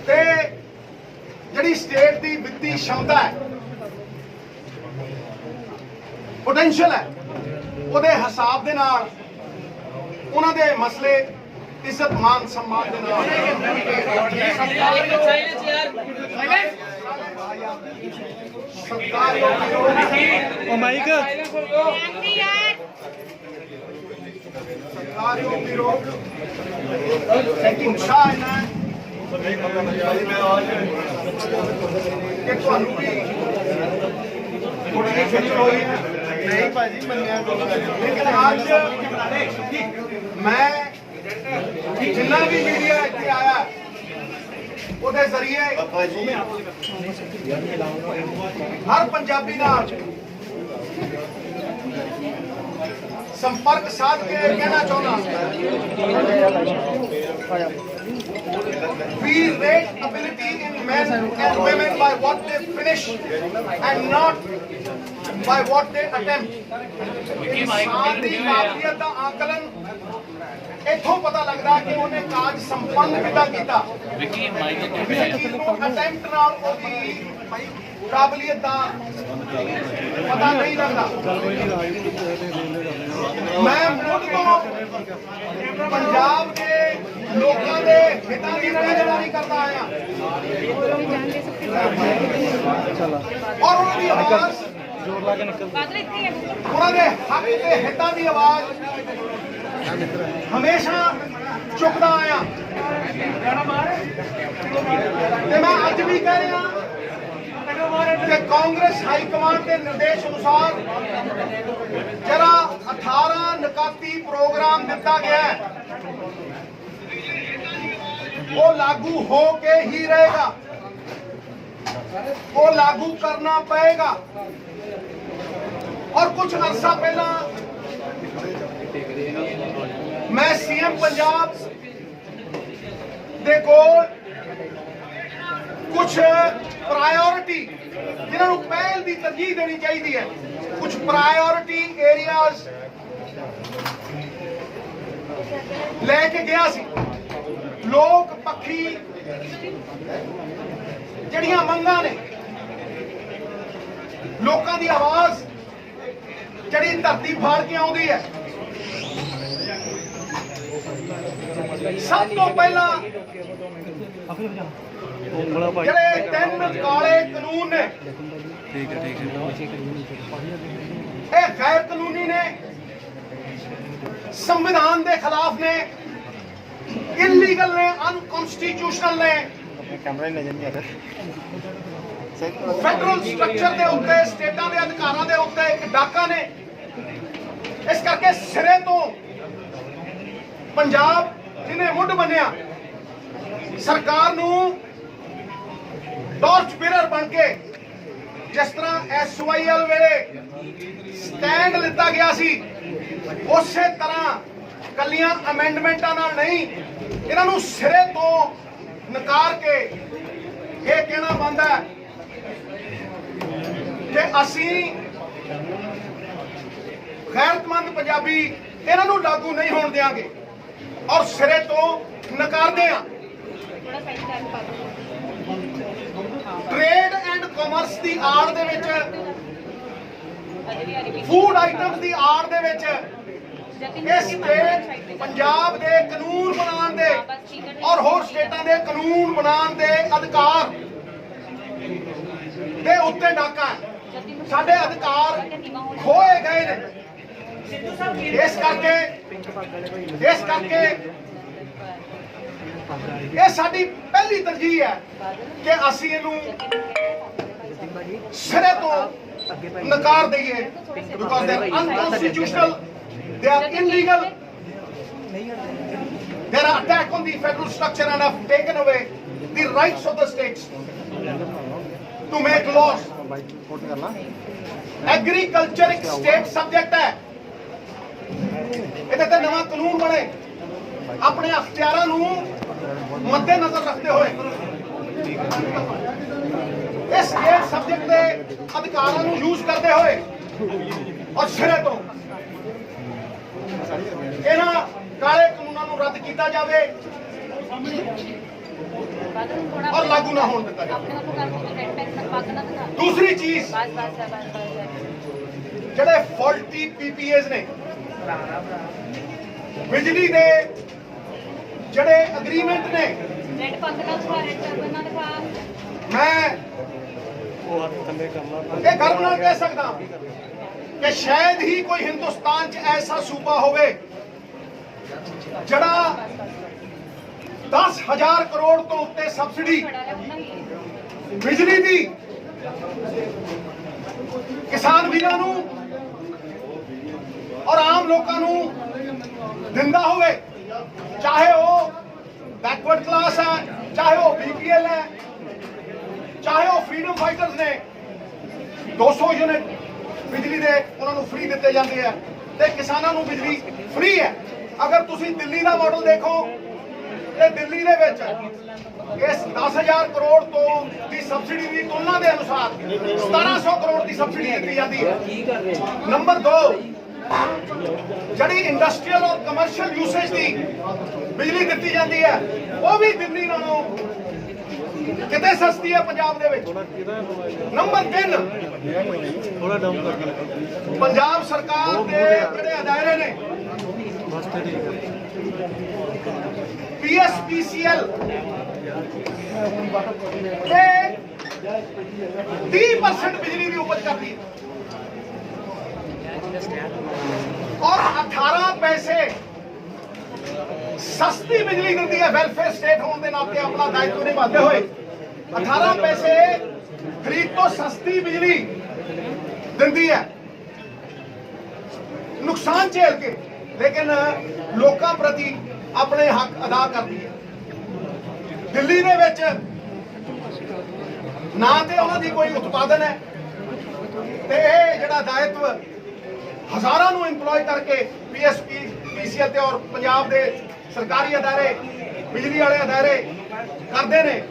ਤੇ ਜਿਹੜੀ ਸਟੇਟ ਦੀ ਵਿੱਤੀ ਸ਼ਮਤਾ ਹੈ, ਪੋਟੈਂਸ਼ੀਅਲ ਹੈ, ਉਹਦੇ ਹਿਸਾਬ ਦੇ ਨਾਲ ਉਹਨਾਂ ਦੇ ਮਸਲੇ ਇੱਜ਼ਤ ਮਾਨ ਸਨਮਾਨ ਦੇ ਨਾਲ ਉਹ ਮਾਈਕ ਸਰਕਾਰਯੋਗ ਵਿਰੋਧ ਉਤਸ਼ਾਹ ਇਹਨਾਂ ਹੈ ਕਿ ਤੁਹਾਨੂੰ ਵੀ ਥੋੜੀ ਜਿਹੀ ਫਿਕਰ ਹੋਈ ਹੈ। ਨਹੀਂ ਭਾਜੀ ਮੰਨਿਆ ਲੇਕਿਨ ਅੱਜ ਮੈਂ ਜਿੰਨਾ ਵੀ ਮੀਡੀਆ ਇੱਥੇ ਆਇਆ ਉਹਦੇ ਜ਼ਰੀਏ ਹਰ ਪੰਜਾਬੀ ਨਾਲ ਸੰਪਰਕ ਸਾਧ ਕੇ ਕਹਿਣਾ ਚਾਹੁੰਦਾ we rate ability in men and women by what they finish and not by what they attempt. ਇਨਸਾਨ ਦੀ ਕਾਬਲੀਅਤ ਦਾ ਆਕਲਨ ਇੱਥੋਂ ਪਤਾ ਲੱਗਦਾ ਕਿ ਉਹਨੇ ਕਾਜ ਸੰਪੰਨ ਕਿੱਦਾਂ ਕੀਤਾ। ਅਟੈਂਪਟ ਨਾਲ ਉਹਦੀ ਕਾਬਲੀਅਤ ਦਾ ਪਤਾ ਨਹੀਂ ਲੱਗਦਾ। ਮੈਂ ਮੁੱਢ ਤੋਂ ਪੰਜਾਬ ਦੇ ਲੋਕਾਂ ਦੇ ਹਿੱਤਾਂ ਦੀ ਪਹਿਰੇਦਾਰੀ ਕਰਦਾ ਆਇਆ ਔਰ ਉਹਨਾਂ ਦੀ ਆਵਾਜ਼ ਉਹਨਾਂ ਦੇ ਹੱਕ ਤੇ ਹਿੱਤਾਂ ਦੀ ਆਵਾਜ਼ ਹਮੇਸ਼ਾ ਚੁੱਕਦਾ ਆਇਆ ਤੇ ਮੈਂ ਅੱਜ ਵੀ ਕਹਿ ਰਿਹਾ ਕਿ ਕਾਂਗਰਸ ਹਾਈ ਕਮਾਂਡ ਦੇ ਨਿਰਦੇਸ਼ ਅਨੁਸਾਰ ਜਿਹੜਾ 18 ਨਿਕਾਤੀ ਪ੍ਰੋਗਰਾਮ ਦਿੱਤਾ ਗਿਆ ਹੈ ਉਹ ਲਾਗੂ ਹੋ ਕੇ ਹੀ ਰਹੇਗਾ, ਉਹ ਲਾਗੂ ਕਰਨਾ पड़ेगा। और कुछ अरसा पहला मैं सीएम पंजाब दे कोल कुछ प्रायोरिटी जिन्होंने पहल की तरजीह देनी चाहिए है, कुछ प्रायोरिटी एरियाज लेके गया सी। लोक पक्षी जड़ियां मंगां ने लोकां दी आवाज जड़ी धरती फाड़ के आउंदी है, सब तो पहला जड़े 3 काले कानून ने ये गैर कानूनी ने, संविधान के खिलाफ ने, इलीगल ने, अनकॉन्स्टिट्यूशनल ने, फैडरल स्ट्रक्चर के उत्ते स्टेटां के अधिकारां के उत्ते एक डाका ने। इस करके सिरे तो पंजाब जिन्हें मुढ़ बनिया सरकार नूं टॉर्च बीरर बन के ਜਿਸ ਤਰ੍ਹਾਂ SYL ਵੇਲੇ ਸਟੈਂਡ ਲਿੱਤਾ ਗਿਆ ਸੀ, ਉਸੇ ਤਰ੍ਹਾਂ ਕੱਲੀਆਂ ਅਮੈਂਡਮੈਂਟਾਂ ਨਾਲ ਨਹੀਂ, ਇਹਨਾਂ ਨੂੰ ਸਿਰੇ ਤੋਂ ਨਕਾਰ ਕੇ ਇਹ ਕਹਿਣਾ ਬਣਦਾ ਹੈ ਕਿ ਅਸੀਂ ਗੈਰਤਮੰਦ ਪੰਜਾਬੀ ਇਹਨਾਂ ਨੂੰ ਲਾਗੂ ਨਹੀਂ ਹੋਣ ਦੇਵਾਂਗੇ ਔਰ ਸਿਰੇ ਤੋਂ ਨਕਾਰਦੇ ਹਾਂ। ਟ੍ਰੇਡ ਐਂਡ ਕਾਮਰਸ ਦੀ ਆੜ ਦੇ ਵਿੱਚ, ਫੂਡ ਆਈਟਮਸ ਦੀ ਆੜ ਦੇ ਵਿੱਚ ਇਹ ਸਟੇਟ ਪੰਜਾਬ ਦੇ ਕਾਨੂੰਨ ਬਣਾਉਣ ਦੇ ਔਰ ਹੋਰ ਸਟੇਟਾਂ ਦੇ ਕਾਨੂੰਨ ਬਣਾਉਣ ਦੇ ਅਧਿਕਾਰ ਦੇ ਉੱਤੇ ਡਾਕਾ ਹੈ। ਸਾਡੇ ਅਧਿਕਾਰ ਖੋਏ ਗਏ ਨੇ। ਇਸ ਕਰਕੇ ਇਹ ਸਾਡੀ ਪਹਿਲੀ ਤਰਜੀਹ ਹੈ ਕਿ ਅਸੀਂ ਇਹਨੂੰ ਸਿਰੇ ਤੋਂ ਨਕਾਰ ਦਈਏ, because they are unconstitutional, they are illegal, they are attack on the federal structure and have taken away the rights of the states to make laws. Agriculture ਇੱਕ state subject ਹੈ, ਇਹਦੇ ਤੇ ਨਵਾਂ ਕਾਨੂੰਨ ਬਣੇ ਆਪਣੇ ਅਖਤਿਆਰਾਂ ਨੂੰ ਮੱਦੇ ਨਜ਼ਰ ਰੱਖਦੇ ਹੋਏ। ਇਸ ਸਟੇਟ ਸਬਜੈਕਟ ਦੇ ਅਧਿਕਾਰਾਂ ਨੂੰ ਯੂਜ਼ ਕਰਦੇ ਹੋਏ ਔਰ ਸਿਰੇ ਤੋਂ ਇਹਨਾਂ ਕਾਲੇ ਕਾਨੂੰਨਾਂ ਨੂੰ ਰੱਦ ਕੀਤਾ ਜਾਵੇ ਔਰ ਲਾਗੂ ਨਾ ਹੋਣ ਦਿੱਤਾ ਜਾਵੇ। ਦੂਸਰੀ ਚੀਜ਼, ਜਿਹੜੇ ਫਾਲਟੀ PPAs ਨੇ, ਬਿਜਲੀ ਦੇ ਜਿਹੜੇ ਅਗਰੀਮੈਂਟ ਨੇ, ਮੈਂ ਇਹ ਗਰਮ ਨਾਲ ਕਹਿ ਸਕਦਾ ਕਿ ਸ਼ਾਇਦ ਹੀ ਕੋਈ ਹਿੰਦੁਸਤਾਨ 'ਚ ਐਸਾ ਸੂਬਾ ਹੋਵੇ ਜਿਹੜਾ 10,000 ਕਰੋੜ ਤੋਂ ਉੱਤੇ ਸਬਸਿਡੀ ਬਿਜਲੀ ਦੀ ਕਿਸਾਨ ਵੀਰਾਂ ਨੂੰ ਔਰ ਆਮ ਲੋਕਾਂ ਨੂੰ ਦਿੰਦਾ ਹੋਵੇ, ਚਾਹੇ ਉਹ ਬੈਕਵਰਡ ਕਲਾਸ ਹੈ, ਚਾਹੇ ਉਹ BPL ਹੈ, ਚਾਹੇ ਉਹ ਫਰੀडम ਫਾਈਟਰਸ ਨੇ। 200 ਯੂਨਿਟ ਬਿਜਲੀ ਦੇ ਉਹਨਾਂ ਨੂੰ ਫ੍ਰੀ ਦਿੱਤੇ ਜਾਂਦੇ ਆ ਤੇ ਕਿਸਾਨਾਂ ਨੂੰ ਬਿਜਲੀ ਫ੍ਰੀ ਹੈ। ਅਗਰ ਤੁਸੀਂ ਦਿੱਲੀ ਦਾ ਮਾਡਲ ਦੇਖੋ ਤੇ ਦਿੱਲੀ ਦੇ ਵਿੱਚ ਇਸ 10,000 ਕਰੋੜ ਤੋਂ ਦੀ ਸਬਸਿਡੀ ਦੀ ਤੁਲਨਾ ਦੇ ਅਨੁਸਾਰ 1700 ਕਰੋੜ ਦੀ ਸਬਸਿਡੀ ਦਿੱਤੀ ਜਾਂਦੀ ਹੈ। ਨੰਬਰ 2, ਜਿਹੜੀ ਇੰਡਸਟਰੀਅਲ ਔਰ ਕਮਰਸ਼ੀਅਲ ਯੂਸੇਜ ਦੀ ਬਿਜਲੀ ਦਿੱਤੀ ਜਾਂਦੀ ਹੈ ਉਹ ਵੀ ਦਿੱਲੀ ਨਾਲੋਂ ਕਿਤੇ ਸਸਤੀ ਹੈ ਪੰਜਾਬ ਦੇ ਵਿੱਚ। ਨੰਬਰ 3, ਪੰਜਾਬ ਸਰਕਾਰ ਦੇ ਜਿਹੜੇ ਅਦਾਰੇ ਨੇ PSPCL ਇਹ 30% ਬਿਜਲੀ ਦੀ ਉਪਜ ਕਰਦੀ ਹੈ ਔਰ 18 ਪੈਸੇ ਸਸਤੀ ਬਿਜਲੀ ਦਿੰਦੀ ਹੈ। ਵੈਲਫੇਅਰ ਸਟੇਟ ਹੋਣ ਦੇ ਨਾਤੇ ਆਪਣਾ ਦਾਇਿਤਵ ਨਿਭਾਉਂਦੇ ਹੋਏ 18 ਪੈਸੇ ਖਰੀਦ ਤੋਂ ਸਸਤੀ ਬਿਜਲੀ ਦਿੰਦੀ ਹੈ, ਨੁਕਸਾਨ ਝੇਲ ਕੇ, ਲੇਕਿਨ ਲੋਕਾਂ ਪ੍ਰਤੀ ਆਪਣੇ ਹੱਕ ਅਦਾ ਕਰਦੀ ਹੈ। ਦਿੱਲੀ ਦੇ ਵਿੱਚ ਨਾ ਤੇ ਉਹਨਾਂ ਦੀ ਕੋਈ ਉਤਪਾਦਨ ਹੈ ਤੇ ਇਹ ਜਿਹੜਾ ਦਾਇਿਤਵ ਹਜ਼ਾਰਾਂ ਨੂੰ ਇੰਪਲੋਏ ਕਰਕੇ PSPCL ਤੇ ਔਰ ਪੰਜਾਬ ਦੇ ਸਰਕਾਰੀ ਅਦਾਰੇ, ਬਿਜਲੀ ਵਾਲੇ ਅਦਾਰੇ ਕਰਦੇ ਨੇ,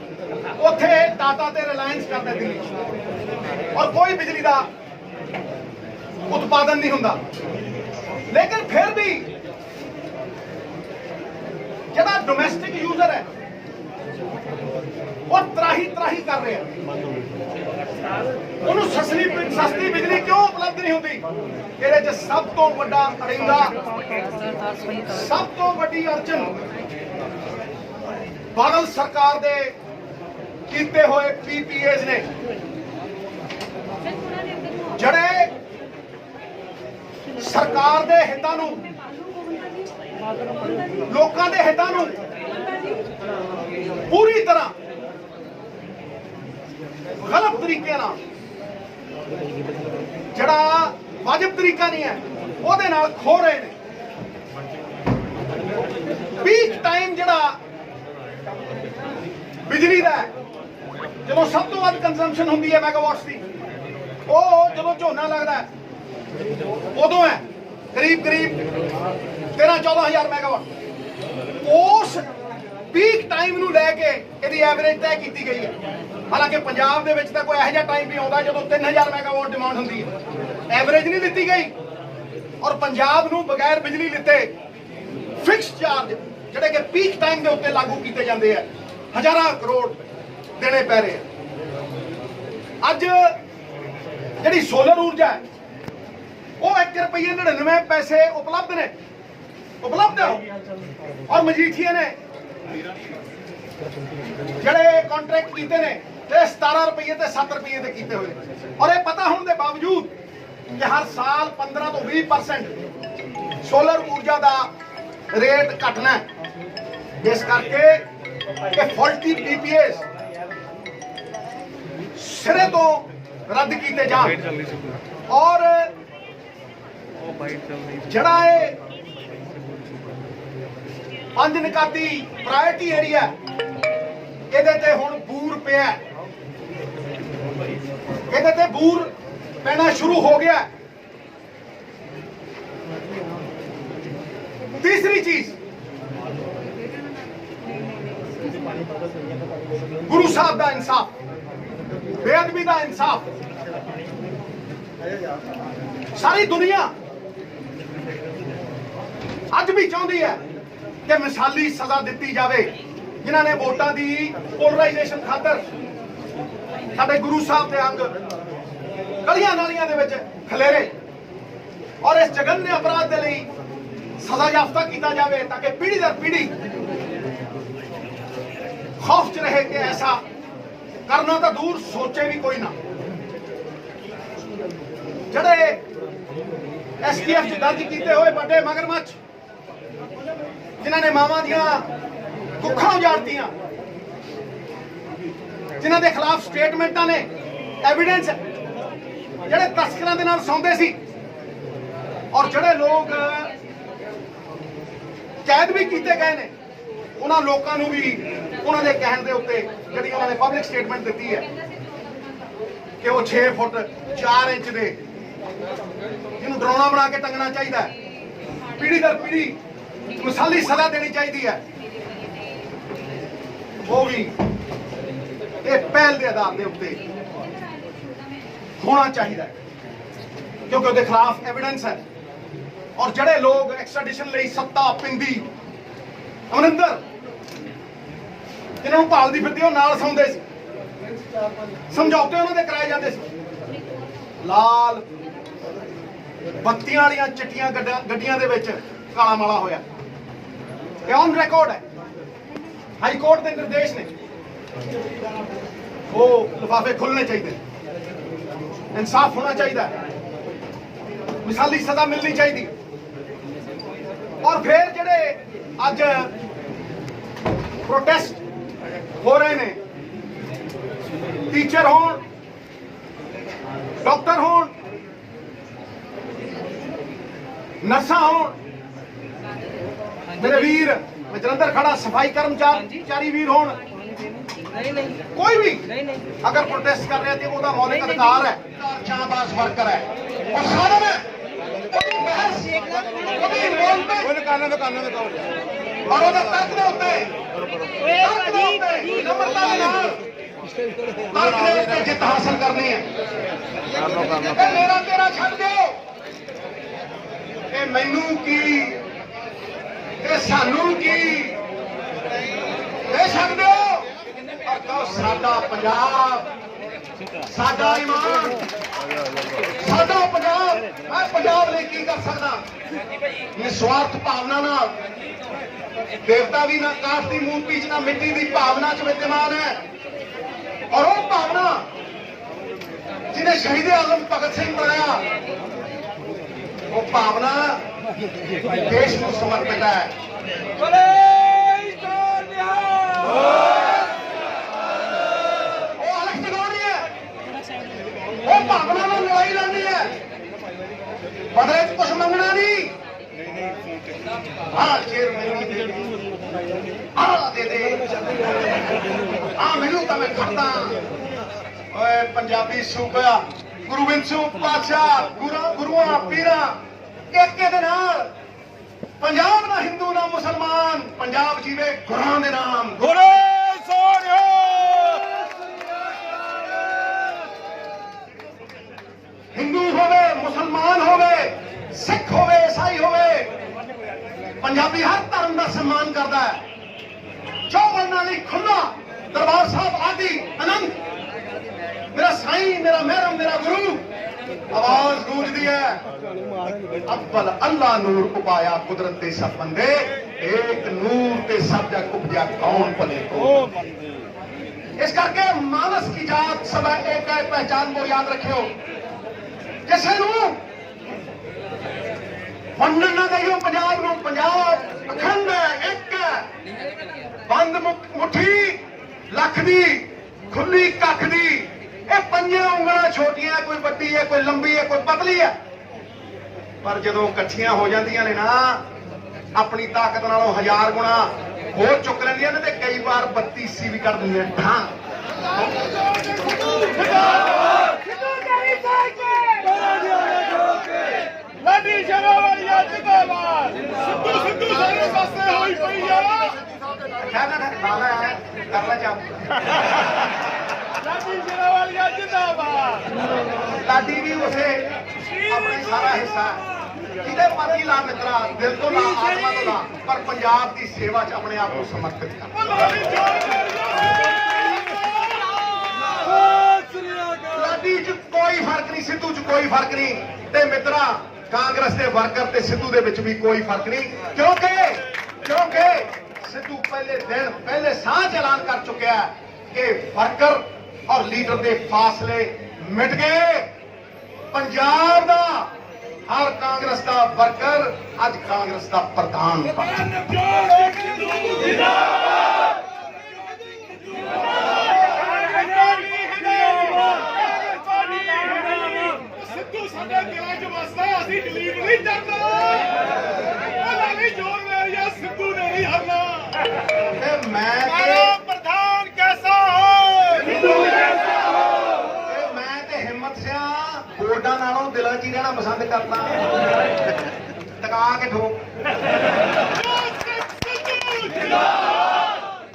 ਉੱਥੇ ਟਾਟਾ ਤੇ ਰਿਲਾਇੰਸ ਕਰਦੇ ਦਿੱਲੀ ਔਰ ਕੋਈ ਬਿਜਲੀ ਦਾ ਉਤਪਾਦਨ ਨਹੀਂ ਹੁੰਦਾ। ਲੇਕਿਨ ਫਿਰ ਵੀ ਜਿਹੜਾ ਡੋਮੈਸਟਿਕ ਯੂਜ਼ਰ ਹੈ ਉਹ ਤਰਾਹੀ ਕਰ ਰਿਹਾ, ਉਹਨੂੰ ਸਸਤੀ ਬਿਜਲੀ ਕਿਉਂ ਉਪਲਬਧ ਨਹੀਂ ਹੁੰਦੀ? ਇਹਦੇ 'ਚ ਸਭ ਤੋਂ ਵੱਡਾ ਅੜਿੰਗਾ, ਸਭ ਤੋਂ ਵੱਡੀ ਅੜਚਨ ਬਾਦਲ ਸਰਕਾਰ ਦੇ ਕੀਤੇ ਹੋਏ PPAs ਨੇ, ਜਿਹੜੇ ਸਰਕਾਰ ਦੇ ਹਿੱਤਾਂ ਨੂੰ, ਲੋਕਾਂ ਦੇ ਹਿੱਤਾਂ ਨੂੰ ਪੂਰੀ ਤਰ੍ਹਾਂ ਗਲਤ ਤਰੀਕੇ ਨਾਲ, ਜਿਹੜਾ ਵਾਜਬ ਤਰੀਕਾ ਨਹੀਂ ਹੈ, ਉਹਦੇ ਨਾਲ ਖੋ ਰਹੇ ਨੇ। ਪੀਕ ਟਾਈਮ ਜਿਹੜਾ ਬਿਜਲੀ ਦਾ, ਜਦੋਂ ਸਭ ਤੋਂ ਵੱਧ ਕੰਜ਼ੰਪਸ਼ਨ ਹੁੰਦੀ ਹੈ ਮੈਗਾਵਾਟਸ ਦੀ, ਉਹ ਜਦੋਂ ਝੋਨਾ ਲੱਗਦਾ ਹੈ, ਉਦੋਂ ਹੈ ਕਰੀਬ 13-14 ਹਜ਼ਾਰ ਮੈਗਾਵਾਟ। ਉਸ ਪੀਕ ਟਾਈਮ ਨੂੰ ਲੈ ਕੇ ਇਹਦੀ ਐਵਰੇਜ ਤੈਅ ਕੀਤੀ ਗਈ ਹੈ। ਹਾਲਾਂਕਿ ਪੰਜਾਬ ਦੇ ਵਿੱਚ ਤਾਂ ਕੋਈ ਇਹੋ ਜਿਹਾ ਟਾਈਮ ਵੀ ਆਉਂਦਾ ਜਦੋਂ 3000 ਮੈਗਾਵਾਟ ਡਿਮਾਂਡ ਹੁੰਦੀ ਹੈ, ਐਵਰੇਜ ਨਹੀਂ ਦਿੱਤੀ ਗਈ। ਔਰ ਪੰਜਾਬ ਨੂੰ ਬਗੈਰ ਬਿਜਲੀ ਲਿੱਤੇ ਫਿਕਸ ਚਾਰਜ ਜਿਹੜੇ ਕਿ ਪੀਕ ਟਾਈਮ ਦੇ ਉੱਤੇ ਲਾਗੂ ਕੀਤੇ ਜਾਂਦੇ ਆ, ਹਜ਼ਾਰਾਂ ਕਰੋੜ ਦੇਣੇ ਪੈ ਰਹੇ ਆ। ਅੱਜ ਜਿਹੜੀ ਸੋਲਰ ਊਰਜਾ ਹੈ ਉਹ 1 ਰੁਪਏ 99 ਪੈਸੇ ਉਪਲਬਧ ਨੇ, ਉਪਲਬਧ ਔਰ ਮਜੀਠੀਏ ਨੇ ਜਿਹੜੇ ਕੰਟਰੈਕਟ ਕੀਤੇ ਨੇ ਤੇ 17 ਰੁਪਏ ਤੇ 7 ਰੁਪਏ ਦੇ ਕੀਤੇ ਹੋਏ। ਔਰ ਇਹ ਪਤਾ ਹੋਣ ਦੇ ਬਾਵਜੂਦ ਕਿ ਹਰ ਸਾਲ 15 ਤੋਂ 20% ਸੋਲਰ ਊਰਜਾ ਦਾ ਰੇਟ ਘਟਣਾ ਹੈ, ਜਿਸ ਕਰਕੇ ਕਿ ਫਾਲਟੀ ਪੀਪੀਏਸ ਸਿਰੇ ਤੋਂ ਰੱਦ ਕੀਤੇ ਜਾਣ। ਔਰ ਜਿਹੜਾ ਇਹ 5 ਨਿਕਾਤੀ ਪ੍ਰਾਇਰਟੀ ਏਰੀਆ ਇਹਦੇ ਤੇ ਹੁਣ ਬੂਰ ਪਿਆ, ਇਹਦੇ ਤੇ ਬੂਰ ਪੈਣਾ ਸ਼ੁਰੂ ਹੋ ਗਿਆ। तीसरी चीज गुरु साहब का इंसाफ, बेअदबी का इंसाफ। सारी दुनिया अज भी चाहती है कि मिसाली सजा दी जाए जिन्होंने वोटां की पोलराइजेशन खातर साडे गुरु साहब के अंग गलियां नालियां दे विच खलेरे और इस जघन्य अपराध के लिए सजा याफ्ता किया जाए ताकि पीढ़ी दर पीढ़ी खौफ च रहे कि ऐसा करना तो दूर सोचे भी कोई ना। जड़े STF च दर्ज किए हुए बड़े मगरमच्छ जिन्होंने मावां दियां कुखां उजाड़तियां, जिन्हां दे खिलाफ स्टेटमेंटां ने एविडेंस जड़े तस्करां दे नाल सौंदे सी और जड़े लोग कैद भी किए गए ने उन्होंने लोगों को भी उन्होंने कहने के उत्ते जी उन्होंने पब्लिक स्टेटमेंट दी है कि वो 6 फुट 4 इंच के जिन्होंने डरावना बना के टंगना चाहिए, पीढ़ी दर पीढ़ी मिसाली सजा देनी चाहिए है, वो भी एक पहल के आधार के उत्ते होना चाहिए क्योंकि उसके खिलाफ एविडेंस है। और जड़े लोग एक्सट्राडिशन ਲਈ सत्ता पिंदी अमरिंदर जिन्होंने भालदी फिरदी ਉਹ ਨਾਲ ਸੌਂਦੇ ਸੀ, समझौते उन्होंने कराए जाते सी। लाल बत्तियां वालियां चिट्टियां गड्डियां दे विच काला माला होया, ये ऑन रिकॉर्ड है। हाई कोर्ट के निर्देश ने वो लिफाफे खुलने चाहिए, इंसाफ होना चाहिए, मिसाली सजा मिलनी चाहिए। और फिर जेडे अज प्रोटेस्ट हो रहे ने, टीचर होण, डॉक्टर होण, नर्सा होण, मेरे वीर मैं जलंधर खड़ा सफाई कर्मचारी वीर होण, कोई भी अगर प्रोटेस्ट कर रहे थे वो मौलिक अधिकार है, शाहबाज वर्कर है और सारे में और ਉਹਦਾ ਤੱਕ ਦੇ ਉੱਤੇ ਨੰਬਰਤਾ ਦੇ ਨਾਲ ਤੱਕ ਦੇ ਉੱਤੇ ਜਿੱਤ ਹਾਸਲ ਕਰਨੀ ਹੈ। ਇਹ ਮੇਰਾ ਤੇਰਾ ਛੱਡ ਦਿਓ, ਇਹ ਮੈਨੂੰ ਕੀ ਇਹ ਸਾਨੂੰ ਕੀ, ਇਹ ਛੱਡ ਦਿਓ ਔਰ ਕਹੋ ਸਾਡਾ ਪੰਜਾਬ, ਸਾਡਾ ਈਮਾਨ, ਸਾਡਾ ਪੰਜਾਬ। मैं पंजाब लिए की कर सकता निस्वार्थ भावना ना, देवता भी ना काठ की मूर्ति च ना मिट्टी की भावना च विद्यमान है। और वो भावना जिन्हें शहीद आजम भगत सिंह बनाया, वो भावना देश को समर्पित है। वो अलग जगानी है, वो भावना में लड़ाई लड़नी है, बदले कुछ मंगना नहीं। हाँ शेर दे दे हाँ मैनू तो मैं खाता पंजाबी सूबा ਗੁਰੂ ਗੋਬਿੰਦ ਸਿੰਘ ਪਾਤਸ਼ਾਹ ਗੁਰੂਆਂ ਪੀਰਾਂ ਏਕੇ ਦੇ ਨਾਲ ਪੰਜਾਬ ਨਾ ਹਿੰਦੂ ਨਾ ਮੁਸਲਮਾਨ, ਪੰਜਾਬ ਜੀਵੇ ਗੁਰਾਂ ਦੇ ਨਾਮ। ਹਿੰਦੂ ਹੋਵੇ, ਮੁਸਲਮਾਨ ਹੋਵੇ, ਸਿੱਖ ਹੋਵੇ, ਈਸਾਈ ਹੋਵੇ, ਪੰਜਾਬੀ ਹਰ ਧਰਮ ਦਾ ਸਨਮਾਨ ਕਰਦਾ ਹੈ। ਚੌਵਰਨਾਂ ਲਈ ਖੁੱਲਾ ਦਰਬਾਰ ਸਾਹਿਬ ਆਦਿ ਅਨੰਦ, ਮੇਰਾ ਸਾਈਂ, ਮੇਰਾ ਮਹਿਰਮ, ਮੇਰਾ ਗੁਰੂ, ਆਵਾਜ਼ ਗੂੰਜਦੀ ਹੈ। अव्वल अल्लाह नूर उपाया कुदरत दे सब बंदे, एक नूर ते सब जग उपजा कौन भले को। इस करके मानस की जात सब एक है, पहचान को याद रखियो। किसी नूं वंडन ना दियो पंजाब नूं, पंजाब अखंड है, एक है। बंद मुट्ठी लख दी, खुली कख दी, ये पंजे उंगलां छोटियां, कोई वड्डी है, कोई लंबी है, कोई पतली है, पर जदों इकट्ठियां हो जांदियां ने ना, अपनी ताकत नालों 1000 गुणा होर चुक लैंदियां ने, ते कई बार 32 भी कर दिंदियां ठां। लाडी शेरावालिया जिंदाबाद, सिद्धू सारे पासे होई पई आ। कर ला जा लाडी शेरावालिया जिंदाबाद। लाडी भी उसे अपने सारा हिस्सा जिहदे मर्जी ला मित्रा, दिल तो ला, आत्मा तो ला, पर पंजाब की सेवा च अपने आप को समर्पित कर। लाडी च कोई फर्क नहीं, सिद्धू च कोई फर्क नहीं, ते मित्रा कांग्रेस के वर्कर ते सिद्धू दे विच भी कोई फर्क नहीं, क्योंकि सिद्धू पहले दिन पहले सांझ ऐलान कर चुका है कि वर्कर और लीडर के फासले मिट गए। पंजाब दा हर कांग्रेस का वर्कर अज कांग्रेस का प्रधान सिद्धू साडे दिलां च वसदा, असीं डिलीट नहीं करना। ओला नहीं जोर मेरिया, सिद्धू ने नहीं हरना। मैं प्रधान कैसा हो, मैं ते हिम्मत सिया बोर्डा नालों दिलों च ही रहना पसंद करता, टका के ठोक।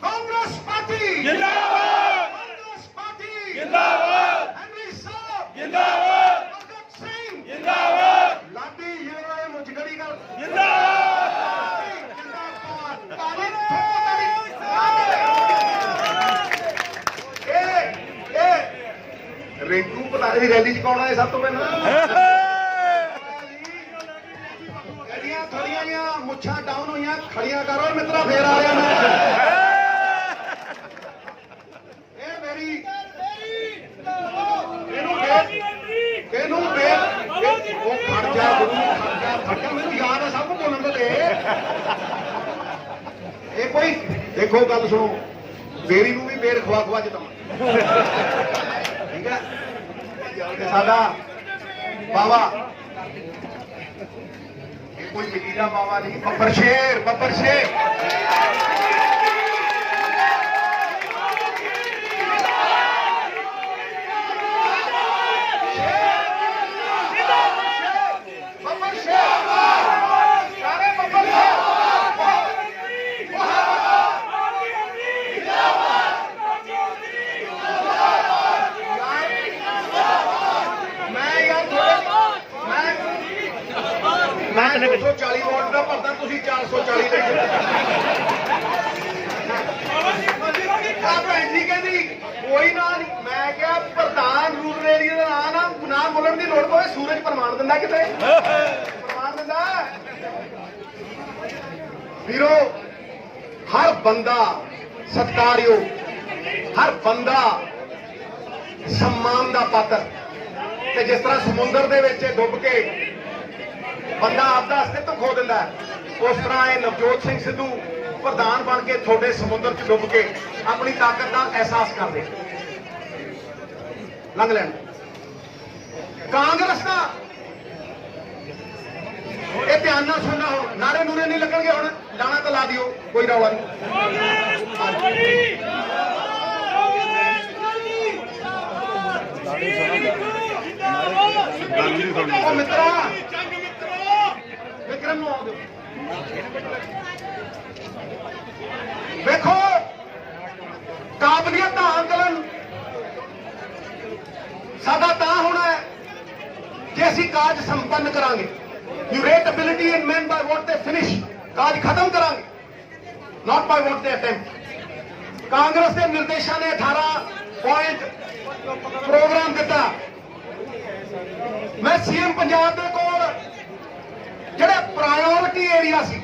कांग्रेस पार्टी जिंदाबाद, कांग्रेस पार्टी जिंदाबाद, हेनरी साहब जिंदाबाद, भगत सिंह जिंदाबाद, लाडी ये मुझगड़ी कर जिंदाबाद, जिंदाबाद, तारीख रेटू पता नहीं रैली च कौन आए सब तो पहले थोड़िया जिहा मुछां डाउन हुई खड़िया करो मित्रा, फिर आ गया मैं। ये मेरी खड़ जा गुरु, मैनूं याद है सब बोलन तो दे। ये कोई देखो गल सुनो, बेरी नूं भी बेर खवा खवा च ठीक है। साडा बाबा कोई मिलीदा बाबा नहीं, बब्बर शेर, बब्बर शेर। बब्बर शेर सारे बब्बर मैं 240 वोट का भरदा, तुसीं 440 ले भैन जी कहती कोई ना नहीं। मैं क्या प्रधान रूरल एरिया का ना बोलने की लोड़ पवे, सूरज प्रमाण दिंदा किते प्रमाण दिंदा। वीरो हर बंदा सत्कारयोग, हर बंदा सम्मान का पात्र, ते जिस तरह समुद्र दे विच डुब के बंदा आपका अस्तित्व खो दिंदा है, उस तरह ये नवजोत सिंह सिद्धू प्रधान बन के थोड़े समुद्र च डुब के अपनी ताकत का एहसास कर दे लंघ लैन। कांग्रेस का ये ध्यान ना सुनना, हो नारे नूरे नहीं लगणगे, हुण लाना तो ला दियो, कोई रौला नहीं। ਉਹ ਮਿੱਤਰਾ ਵਿਕਰਮ ਨੂੰ ਆਉਂਦੇ ਵੇਖੋ ਕਾਬਲੀਅਤ ਦਾ ਅੰਕਲਨ ਸਾਡਾ ਤਾਂ ਹੋਣਾ ਹੈ ਜੇ ਅਸੀਂ ਕਾਜ ਸੰਪੰਨ ਕਰਾਂਗੇ। ਯੂ ਰੇਟ ਐਬਿਲਿਟੀ ਇਨ ਮੈਨ ਬਾਈ ਵਾਟ ਦੇ ਫਿਨਿਸ਼, ਕਾਜ ਖਤਮ ਕਰਾਂਗੇ ਨਾਟ ਬਾਈ ਵਾਟ ਦੇ ਅਟੈਂਪਟ। ਕਾਂਗਰਸ ਦੇ ਨਿਰਦੇਸ਼ਾਂ ਨੇ 18 ਪੁਆਇੰਟ ਪ੍ਰੋਗਰਾਮ ਦਿੱਤਾ। ਮੈਂ ਸੀਐਮ ਪੰਜਾਬ ਦੇ ਕੋਲ ਜਿਹੜੇ ਪ੍ਰਾਇੋਰਟੀ ਏਰੀਆ ਸੀ,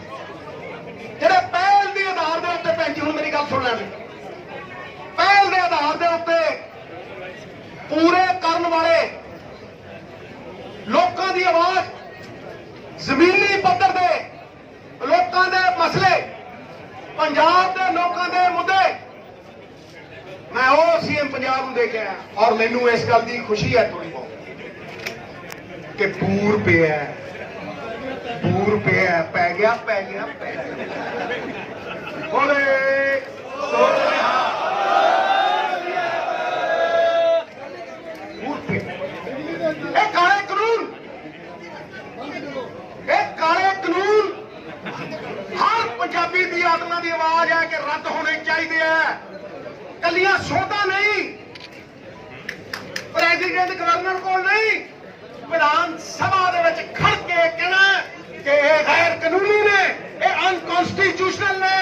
ਜਿਹੜੇ ਪਹਿਲ ਦੇ ਆਧਾਰ ਦੇ ਉੱਤੇ ਭੈਣ ਜੀ ਹੁਣ ਮੇਰੀ ਗੱਲ ਸੁਣ ਲੈਣ, ਪਹਿਲ ਦੇ ਆਧਾਰ ਦੇ ਉੱਤੇ ਪੂਰੇ ਕਰਨ ਵਾਲੇ ਲੋਕਾਂ ਦੀ ਆਵਾਜ਼, ਜ਼ਮੀਨੀ ਪੱਧਰ ਦੇ ਲੋਕਾਂ ਦੇ ਮਸਲੇ, ਪੰਜਾਬ ਦੇ ਲੋਕਾਂ ਦੇ ਮੁੱਦੇ, ਮੈਂ ਉਹ ਸੀਐਮ ਪੰਜਾਬ ਨੂੰ ਦੇ ਕੇ ਆਇਆ। ਔਰ ਮੈਨੂੰ ਇਸ ਗੱਲ ਦੀ ਖੁਸ਼ੀ ਹੈ ਥੋੜੀ ਬਹੁਤ ਕਿ ਪੂਰ ਪਿਆ, ਪੂਰ ਪਿਆ, ਪੈ ਗਿਆ ਬੋਲੇ ਇਹ ਕਾਲੇ ਕਾਨੂੰਨ ਹਰ ਪੰਜਾਬੀ ਦੀ ਆਤਮਾ ਦੀ ਆਵਾਜ਼ ਹੈ ਕਿ ਰੱਦ ਹੋਣੇ ਚਾਹੀਦੇ ਹੈ। ਕੱਲੀਆਂ ਸੋਧਾਂ ਨਹੀਂ, ਪ੍ਰੈਜ਼ੀਡੈਂਟ ਗਵਰਨਰ ਕੋਲ ਨਹੀਂ, ਵਿਧਾਨ ਸਭਾ ਦੇ ਵਿੱਚ ਖੜ ਕੇ ਕਹਿਣਾ ਕਿ ਇਹ ਗੈਰ ਕਾਨੂੰਨੀ ਨੇ, ਇਹ ਅਨਕਨਸਟੀਟਿਊਸ਼ਨਲ ਨੇ,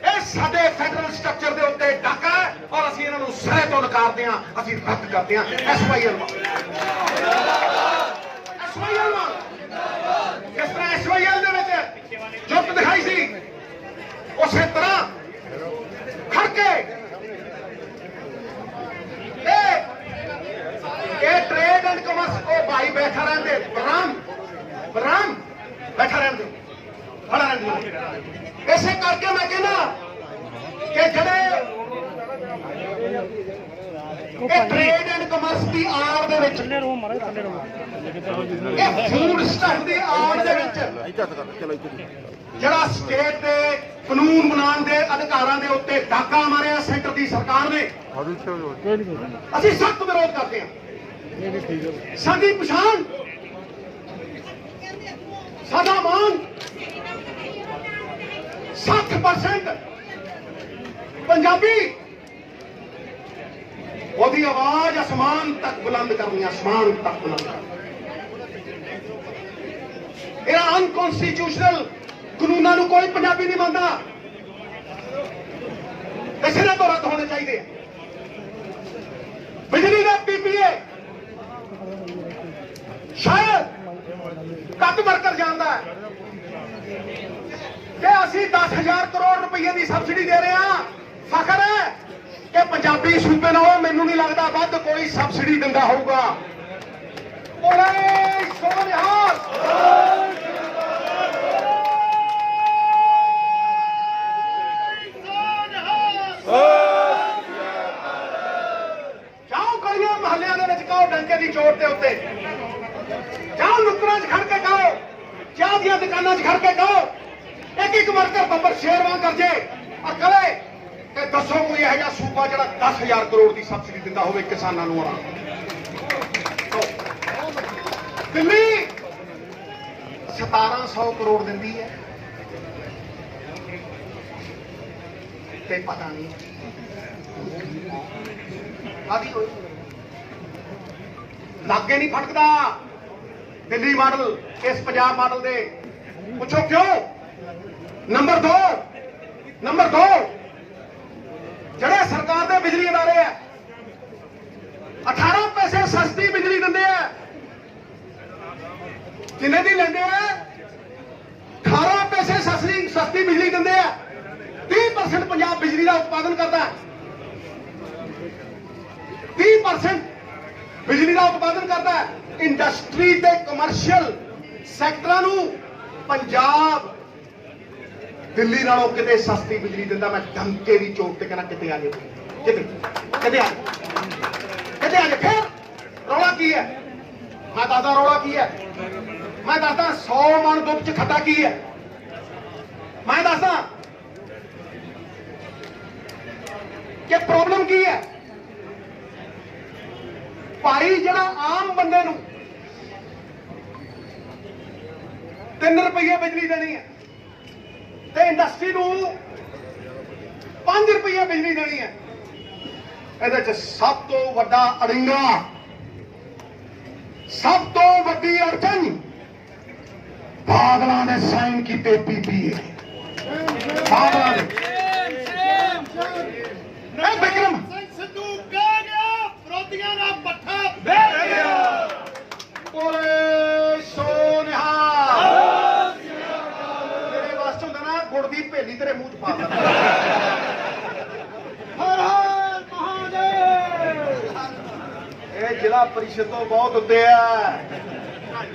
ਇਹ ਸਾਡੇ ਫੈਡਰਲ ਸਟਰਕਚਰ ਦੇ ਉੱਤੇ ਡਾਕਾ ਹੈ ਔਰ ਅਸੀਂ ਇਹਨਾਂ ਨੂੰ ਸਿਰੇ ਤੋਂ ਨਕਾਰਦੇ ਹਾਂ, ਅਸੀਂ ਰੱਦ ਕਰਦੇ ਹਾਂ। SYL ਜਿਸ ਤਰ੍ਹਾਂ SYL ਦੇ ਵਿੱਚ ਜੁੱਟ ਦਿਖਾਈ ਸੀ, ਉਸੇ ਤਰ੍ਹਾਂ ਖੜ ਕੇ ਇਹ ਟ੍ਰੇਡ ਐਂਡ ਕਮਰਸ, ਉਹ ਭਾਈ ਬੈਠਾ ਰਹਿੰਦੇ, ਬਰਾਮ ਬੈਠਾ ਰਹਿੰਦੇ, ਖੜਾ ਰਹਿੰਦੇ। ਇਸੇ ਕਰਕੇ ਮੈਂ ਕਹਿੰਦਾ ਕਿ ਜਿਹੜੇ ਇਹ ਟ੍ਰੇਡ ਐਂਡ ਕਮਰਸ ਦੀ ਆੜ ਦੇ ਵਿੱਚ, ਇਹ ਫੂਡ ਸਟੱਫ ਦੀ ਆੜ ਦੇ ਵਿੱਚ ਜਿਹੜਾ ਸਟੇਟ ਦੇ ਕਾਨੂੰਨ ਬਣਾਉਣ ਦੇ ਅਧਿਕਾਰਾਂ ਦੇ ਉੱਤੇ ਡਾਕਾ ਮਾਰਿਆ ਸੈਂਟਰ ਦੀ ਸਰਕਾਰ ਨੇ, ਅਸੀਂ ਸਖਤ ਵਿਰੋਧ ਕਰਦੇ ਹਾਂ। ਸਾਡੀ ਪਛਾਣ, ਸਾਡਾ ਮਾਣ 60% ਪੰਜਾਬੀ, ਉਹਦੀ ਆਵਾਜ਼ ਅਸਮਾਨ ਤੱਕ ਬੁਲੰਦ ਕਰਨੀ, ਅਸਮਾਨ ਤੱਕ ਬੁਲੰਦ ਕਰਨੀ। ਇਹ ਅਨਕਨਸਟੀਟਿਊਸ਼ਨਲ ਕਾਨੂੰਨਾਂ ਨੂੰ ਕੋਈ ਪੰਜਾਬੀ ਨਹੀਂ ਮੰਨਦਾ, ਇਸੇ ਨਾਲ ਤੋਂ ਰੱਦ ਹੋਣੇ ਚਾਹੀਦੇ। ਬਿਜਲੀ ਦਾ PPA ਸ਼ਾਇਦ ਕੱਟ ਵਰਕਰ ਜਾਣਦਾ ਹੈ ਕਿ ਅਸੀਂ 10,000 ਕਰੋੜ ਰੁਪਏ ਦੀ ਸਬਸਿਡੀ ਦੇ ਰਹੇ ਹਾਂ। ਫਖਰ ਹੈ ਕਿ ਪੰਜਾਬੀ ਸੂਬੇ ਨਾਲੋਂ ਮੈਨੂੰ ਨਹੀਂ ਲੱਗਦਾ ਵੱਧ ਕੋਈ ਸਬਸਿਡੀ ਦਿੰਦਾ ਹੋਊਗਾ। ਬੋਲੇ ਸੋ ਨਿਹਾਲ। ਜਾਓ ਗਲੀਆਂ ਮਹੱਲਿਆਂ ਦੇ ਵਿੱਚ ਕਹੋ, ਡੰਕੇ ਦੀ ਚੋਟ ਦੇ ਉੱਤੇ ਜਾਓ, ਨੁੱਕਰਾਂ 'ਚ ਖੜ ਕੇ ਕਹੋ, ਚਾਹ ਦੀਆਂ ਦੁਕਾਨਾਂ 'ਚ ਖੜ ਕੇ ਕਹੋ, ਇੱਕ ਵਰਕਰ ਬੱਬਰ ਸ਼ੇਰ ਵਾਂਗ ਕਰ ਜੇ ਔਰ ਕਹੇ ਕਿ ਦੱਸੋ ਕੋਈ ਇਹੋ ਜਿਹਾ ਸੂਬਾ ਜਿਹੜਾ 10,000 ਕਰੋੜ ਦੀ ਸਬਸਿਡੀ ਦਿੰਦਾ ਹੋਵੇ ਕਿਸਾਨਾਂ ਨੂੰ। ਦਿੱਲੀ 1700 ਕਰੋੜ ਦਿੰਦੀ ਹੈ ਤੇ ਪਤਾ ਨਹੀਂ ਕਾਹਦੀ ਹੋਈ, ਲਾਗੇ ਨਹੀਂ ਫਟਕਦਾ ਦਿੱਲੀ ਮਾਡਲ ਇਸ ਪੰਜਾਬ ਮਾਡਲ ਦੇ। ਪੁੱਛੋ ਕਿਉਂ? ਨੰਬਰ 2 ਜਿਹੜੇ ਸਰਕਾਰ ਦੇ ਬਿਜਲੀ ਅਦਾਰੇ ਆ 18 ਪੈਸੇ ਸਸਤੀ ਬਿਜਲੀ ਦਿੰਦੇ ਆ। ਕਿੰਨੇ ਦੀ ਲੈਂਦੇ ਆ? 18 ਪੈਸੇ ਸਸਤੀ ਬਿਜਲੀ ਦਿੰਦੇ ਆ। 30% ਪੰਜਾਬ ਬਿਜਲੀ ਦਾ ਉਤਪਾਦਨ ਕਰਦਾ ਹੈ, 30% ਬਿਜਲੀ ਦਾ ਉਤਪਾਦਨ ਕਰਦਾ ਹੈ। ਇੰਡਸਟਰੀ ਤੇ ਕਮਰਸ਼ੀਅਲ ਸੈਕਟਰਾਂ ਨੂੰ ਪੰਜਾਬ ਦਿੱਲੀ ਨਾਲੋਂ ਕਿਤੇ ਸਸਤੀ ਬਿਜਲੀ ਦਿੰਦਾ। ਮੈਂ ਧਮਕੇ ਦੀ ਚੋਟ ਤੇ ਕਹਿੰਦਾ ਕਿਤੇ ਆ ਜੇ, ਕਿਤੇ ਆ ਜੇ। ਫਿਰ ਰੌਲਾ ਕੀ ਹੈ? ਮੈਂ ਦੱਸਦਾ ਰੌਲਾ ਕੀ ਹੈ। ਮੈਂ ਦੱਸਦਾ 100 ਮਣ ਦੁੱਧ 'ਚ ਖੱਟਾ ਕੀ ਹੈ। ਮੈਂ ਦੱਸਦਾ ਕਿ ਪ੍ਰੋਬਲਮ ਕੀ ਹੈ। ਭਾਈ ਜਿਹੜਾ ਆਮ ਬੰਦੇ ਨੂੰ 3 ਰੁਪਏ ਬਿਜਲੀ ਦੇਣੀ ਹੈ ਤੇ ਇੰਡਸਟਰੀ ਨੂੰ 5 ਰੁਪਏ ਬਿਜਲੀ ਦੇਣੀ ਹੈ। ਇਹਦੇ ਚ ਸਭ ਤੋਂ ਵੱਡਾ ਅੜਿੰਗਾ, ਸਭ ਤੋਂ ਵੱਡੀ ਅੜਚਨ ਬਾਦਲਾਂ ਨੇ ਸਾਈਨ ਕੀਤੇ PPA। ਬਾਦਲਾਂ ਨੇ ਬਿਕਰਮ ਸਿੰਘ ਸਿੱਧੂ ਕਹਿ ਗਿਆ ਵਿਰੋਧੀਆਂ ਦਾ ਪੱਠਾ ਬਹਿ ਗਿਆ। ਬੋਲੇ ਸੋ ਨਿਹਾਲ। ਤੇਰੇ ਵਾਸਤੇ ਹੁੰਦਾ ਨਾ ਗੁੜ ਦੀ ਭੇਲੀ ਤੇਰੇ ਮੂੰਹ ਚ ਪਾ ਦਿੰਦਾ। ਹਰ ਹਰ ਮਹਾਦੇਵ। ਇਹ ਜ਼ਿਲ੍ਹਾ ਪਰਿਸ਼ਦ ਤੋਂ ਬਹੁਤ ਉੱਤੇ ਆ।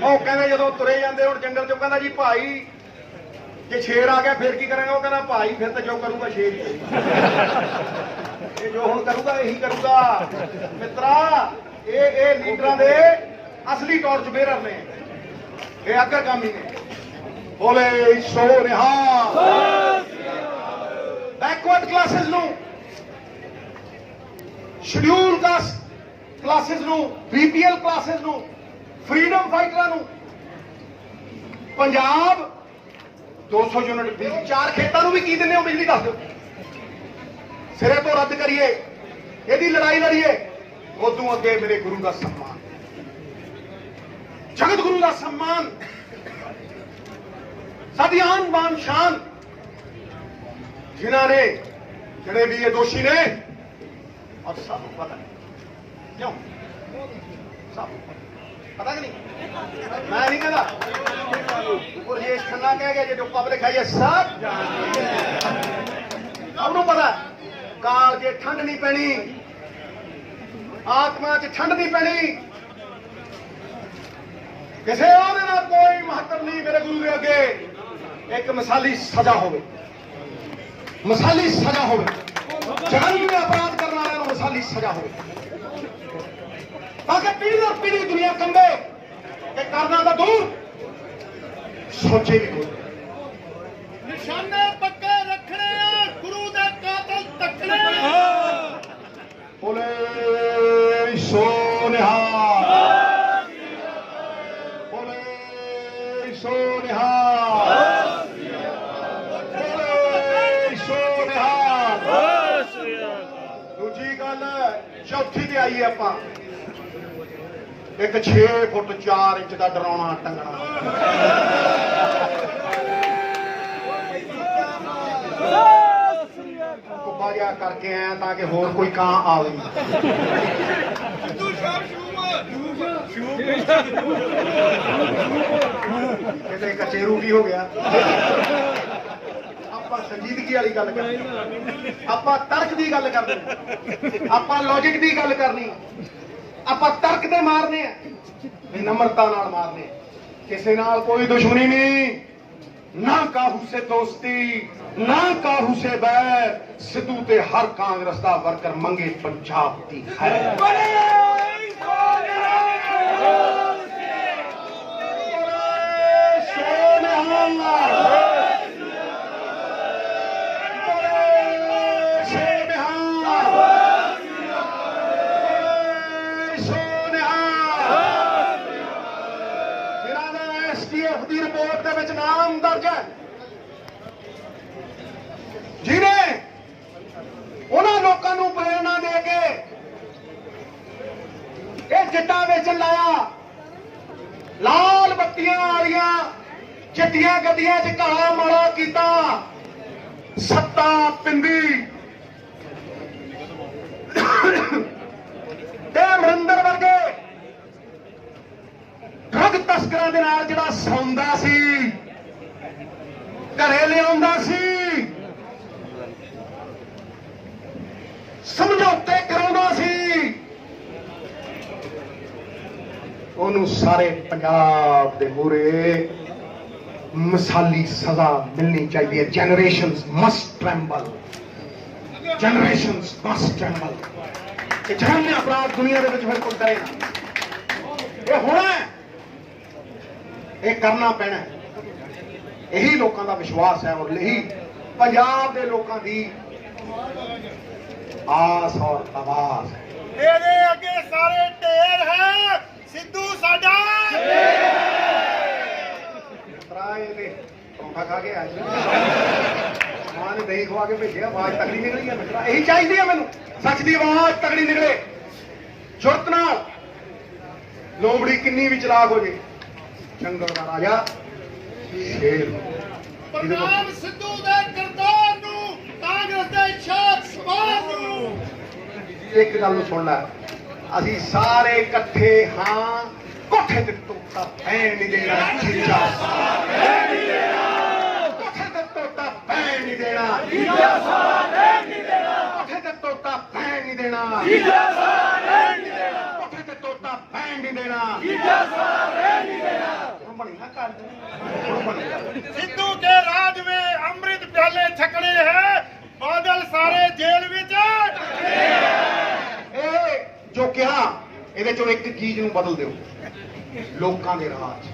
ਉਹ ਕਹਿੰਦੇ ਜਦੋਂ ਤੁਰੇ ਜਾਂਦੇ ਹੁਣ ਜੰਗਲ ਚੋਂ, ਕਹਿੰਦਾ ਜੀ ਭਾਈ ਜੇ ਸ਼ੇਰ ਆ ਗਿਆ ਫਿਰ ਕੀ ਕਰਾਂਗੇ? ਉਹ ਕਹਿੰਦਾ ਭਾਈ ਫਿਰ ਤਾਂ ਜੋ ਕਰੂਗਾ ਸ਼ੇਰ ਹੀ। ਇਹ ਜੋ ਹੁਣ ਕਰੂਗਾ ਇਹੀ ਕਰੂਗਾ। ਮਿੱਤਰਾ ਇਹ ਲੀਡਰਾਂ ਦੇ ਅਸਲੀ ਟੌਰਚ ਬੇਅਰਰ ਨੇ, ਇਹ ਅਗਰਗਾਮੀ ਨੇ। ਬੋਲੇ ਸੋ ਨਿਹਾਲ। ਬੈਕਵਰਡ ਕਲਾਸਿਸ ਨੂੰ, ਸ਼ਡਿਊਲ ਕਾਸਟ ਕਲਾਸਿਸ ਨੂੰ, BPL ਕਲਾਸਿਸ ਨੂੰ, ਫਰੀडम ਫਾਈਟਰਾਂ ਨੂੰ ਪੰਜਾਬ 200 ਯੂਨਿਟ ਬਿਜਲੀ, 4 ਖੇਤਾਂ ਨੂੰ ਵੀ ਕੀ ਦਿੰਦੇ ਹੋ ਬਿਜਲੀ ਦੱਸ ਦਿਓ। ਸਿਰੇ ਤੋਂ ਰੱਦ ਕਰੀਏ, ਇਹਦੀ ਲੜਾਈ ਲੜੀਏ। ਉਦੋਂ ਅੱਗੇ ਮੇਰੇ ਗੁਰੂ ਦਾ ਸਨਮਾਨ, ਜਗਤ ਗੁਰੂ ਦਾ ਸਨਮਾਨ, ਸਾਡੀ ਆਨ ਬਾਨ ਸ਼ਾਨ, ਜਿਨ੍ਹਾਂ ਨੇ ਜਿਹੜੇ ਵੀ ਇਹ ਦੋਸ਼ੀ ਨੇ, ਔਰ ਸਭ ਨੂੰ ਪਤਾ ਕਿਉਂ, ਸਭ ਪਤਾ ਕਿ ਨਹੀਂ? ਮੈਂ ਨਹੀਂ ਕਹਿੰਦਾ, ਉਹ ਰਜੇਸ਼ ਖੰਨਾ ਕਹਿ ਗਿਆ, ਜੋ ਪਬਲਿਕ ਹੈ ਇਹ ਸਭ ਨੂੰ ਪਤਾ। ਕਾਲ ਜੇ ਠੰਡ ਨਹੀਂ ਪੈਣੀ, ਆਤਮਾ 'ਚ ਠੰਡ ਨਹੀਂ ਪੈਣੀ, ਕਿਸੇ ਉਹਦੇ ਨਾਲ ਕੋਈ ਮਹੱਤਵ ਨਹੀਂ ਮੇਰੇ ਗੁਰੂ ਦੇ ਅੱਗੇ। ਇੱਕ ਮਿਸਾਲੀ ਸਜ਼ਾ ਹੋਵੇ, ਮਿਸਾਲੀ ਸਜ਼ਾ ਹੋਵੇ, ਜঘਨਯ ਅਪਰਾਧ ਕਰਨ ਵਾਲਿਆਂ ਨੂੰ ਮਿਸਾਲੀ ਸਜ਼ਾ ਹੋਵੇ, ਤਾਂ ਕਿ ਪੀੜ੍ਹੀ ਦਰ ਪੀੜ੍ਹੀ ਦੁਨੀਆ ਕੰਬੇ ਕਿ ਕਰਨਾ ਤਾਂ ਦੂਰ, ਸੋਚੇ ਵੀ ਕੋਈ। ਨਿਸ਼ਾਨੇ ਪੱਕੇ ਰੱਖਣੇ ਆ, ਗੁਰੂ ਦੇ ਕਾਤਲ ਤੱਕਣੇ। ਬੋਲੇ ਸੋ ਨਿਹਾਲ। ਬੋਲੇ ਸੋ ਨਿਹਾਲ। ਬੋਲੇ ਸੋ ਨਿਹਾਲ। ਦੂਜੀ ਗੱਲ, ਚੌਥੀ ਤੇ ਆਈਏ ਆਪਾਂ। ਇੱਕ 6 ਫੁੱਟ 4 ਇੰਚ ਦਾ ਡਰਾਉਣਾ ਟੰਗਣਾ। ਕੁੱਬਾ ਜਿਹਾ ਕਰਕੇ ਆਇਆ ਤਾਂ ਕਿ ਹੋਰ ਕੋਈ ਕਾਂ ਆਵੇ। ਕਿਤੇ ਕਚੇਰੂ ਕੀ ਹੋ ਗਿਆ? ਆਪਾਂ ਸੰਜੀਦਗੀ ਵਾਲੀ ਗੱਲ ਕਰਨੀ, ਆਪਾਂ ਤਰਕ ਦੀ ਗੱਲ ਕਰਨੀ, ਆਪਾਂ ਲੌਜਿਕ ਦੀ ਗੱਲ ਕਰਨੀ, ਆਪਾਂ ਤਰਕ ਤੇ ਮਾਰਨੇ ਆ, ਨਮਰਤਾ ਨਾਲ ਮਾਰਨੇ। ਕਿਸੇ ਨਾਲ ਕੋਈ ਦੁਸ਼ਮਣੀ ਨਹੀਂ, ਨਾ ਕਾਹੂ ਸੇ ਦੋਸਤੀ, ਨਾ ਕਾਹੂ ਸੇ ਬੈਰ। ਸਿੱਧੂ ਤੇ ਹਰ ਕਾਂਗਰਸ ਦਾ ਵਰਕਰ ਮੰਗੇ ਪੰਜਾਬ ਦੀ ਹੈ। STF ਦੀ ਰਿਪੋਰਟ ਦੇ ਵਿੱਚ ਨਾਮ ਦਰਜ ਹੈ, ਜਿਹਨੇ ਉਹਨਾਂ ਲੋਕਾਂ ਨੂੰ ਪ੍ਰੇਰਣਾ ਦੇ ਕੇ ਇਹ ਚਿੱਟਾ ਵੇਚਣ ਲਾਇਆ। ਲਾਲ ਬੱਤੀਆਂ ਵਾਲੀਆਂ ਚਿੱਟੀਆਂ ਗੱਡੀਆਂ 'ਚ ਕਾਲਾ ਮਾਲਾ ਕੀਤਾ। ਸੱਤਾ ਪਿੰਦੀ ਤੇ ਅਮਰਿੰਦਰ ਵਰਗੇ ਡਰੱਗ ਤਸਕਰਾਂ ਦੇ ਨਾਲ ਜਿਹੜਾ ਸੌਂਦਾ ਸੀ, ਘਰੇ ਲਿਆਉਂਦਾ ਸੀ, ਸਮਝੌਤੇ ਕਰਾਉਂਦਾ ਸੀ, ਉਹਨੂੰ ਸਾਰੇ ਪੰਜਾਬ ਦੇ ਮੂਹਰੇ ਮਿਸਾਲੀ ਸਜ਼ਾ ਮਿਲਣੀ ਚਾਹੀਦੀ ਹੈ। Generations must tremble, generations must tremble. ਕਿ ਜਘਨਯ ਅਪਰਾਧ ਦੁਨੀਆ ਦੇ ਵਿੱਚ ਫਿਰ ਕੋਈ ਕਰੇ ਨਾ। ਇਹ ਹੋਣਾ, ਇਹ ਕਰਨਾ ਪੈਣਾ। ਇਹੀ ਲੋਕਾਂ ਦਾ ਵਿਸ਼ਵਾਸ ਹੈ ਔਰ ਇਹੀ ਪੰਜਾਬ ਦੇ ਲੋਕਾਂ ਦੀ ਆਸ ਔਰ ਆਵਾਜ਼ ਹੈ। ਇਹਦੇ ਅੱਗੇ ਸਾਰੇ ਢੇਰ ਹੈ, ਸਿੱਧੂ ਸਾਡਾ। ਧੋਖਾ ਖਾ ਕੇ ਆਇਆ ਮਾਂ ਨੇ ਦਹੀਂ ਖਵਾ ਕੇ ਭੇਜਿਆ ਆਵਾਜ਼ ਤਕੜੀ ਨਿਕਲੀ ਹੈ ਮਿੱਤਰਾ ਇਹੀ ਚਾਹੀਦੀ ਹੈ ਮੈਨੂੰ ਸੱਚ ਦੀ ਆਵਾਜ਼ ਤਕੜੀ ਨਿਕਲੇ ਜੁਰਤ ਨਾਲ ਲੋਮੜੀ ਕਿੰਨੀ ਵੀ ਚਲਾਕ ਹੋ ਜੇ ਜੰਗਲ ਦਾ ਰਾਜਾ ਸ਼ੇਰ ਪ੍ਰਧਾਨ ਸਿੱਧੂ ਦੇ ਕਿਰਦਾਰ ਨੂੰ ਕਾਂਗਰਸ ਦੇ ਛਾਤ ਸਵਾਰ ਨੂੰ ਇੱਕ ਗੱਲ ਨੂੰ ਸੁਣ ਲੈ ਅਸੀਂ ਸਾਰੇ ਇਕੱਠੇ ਹਾਂ ਕੋਠੇ ਤੇ ਟੋਟਾ ਪੈਣ ਨਹੀਂ ਦੇਣਾ ਜੀਜਾ ਸਾਹਿਬ ਨਹੀਂ ਦੇਣਾ ਕੋਠੇ ਤੇ ਟੋਟਾ ਪੈਣ ਨਹੀਂ ਦੇਣਾ ਜੀਜਾ ਸਾਹਿਬ ਨਹੀਂ ਦੇਣਾ ਕੋਠੇ ਤੇ ਟੋਟਾ ਪੈਣ ਨਹੀਂ ਦੇਣਾ ਜੀਜਾ ਸਾਹਿਬ ਨਹੀਂ ਦੇਣਾ ਕੋਠੇ ਤੇ ਟੋਟਾ ਪੈਣ ਨਹੀਂ ਦੇਣਾ ਜੀਜਾ ਸਾਹਿਬ ਨਹੀਂ ਦੇਣਾ ਹੁਣ ਬਣੀ ਨਾ ਕਰ ਹੁਣ ਬਣੀ ਸਿੱਧੂ ਕੇ ਰਾਜ ਵਿੱਚ ਅੰਮ੍ਰਿਤ ਪਿਆਲੇ ਛਕਣੇ ਹੈ ਬਾਦਲ ਸਾਰੇ ਜੇਲ੍ਹ ਵਿੱਚ ਇਹ ਜੋ ਕਿਹਾ ਇਹਦੇ ਚੋਂ ਇੱਕ ਚੀਜ਼ ਨੂੰ ਬਦਲ ਦਿਓ ਲੋਕਾਂ ਦੇ ਰਾਜ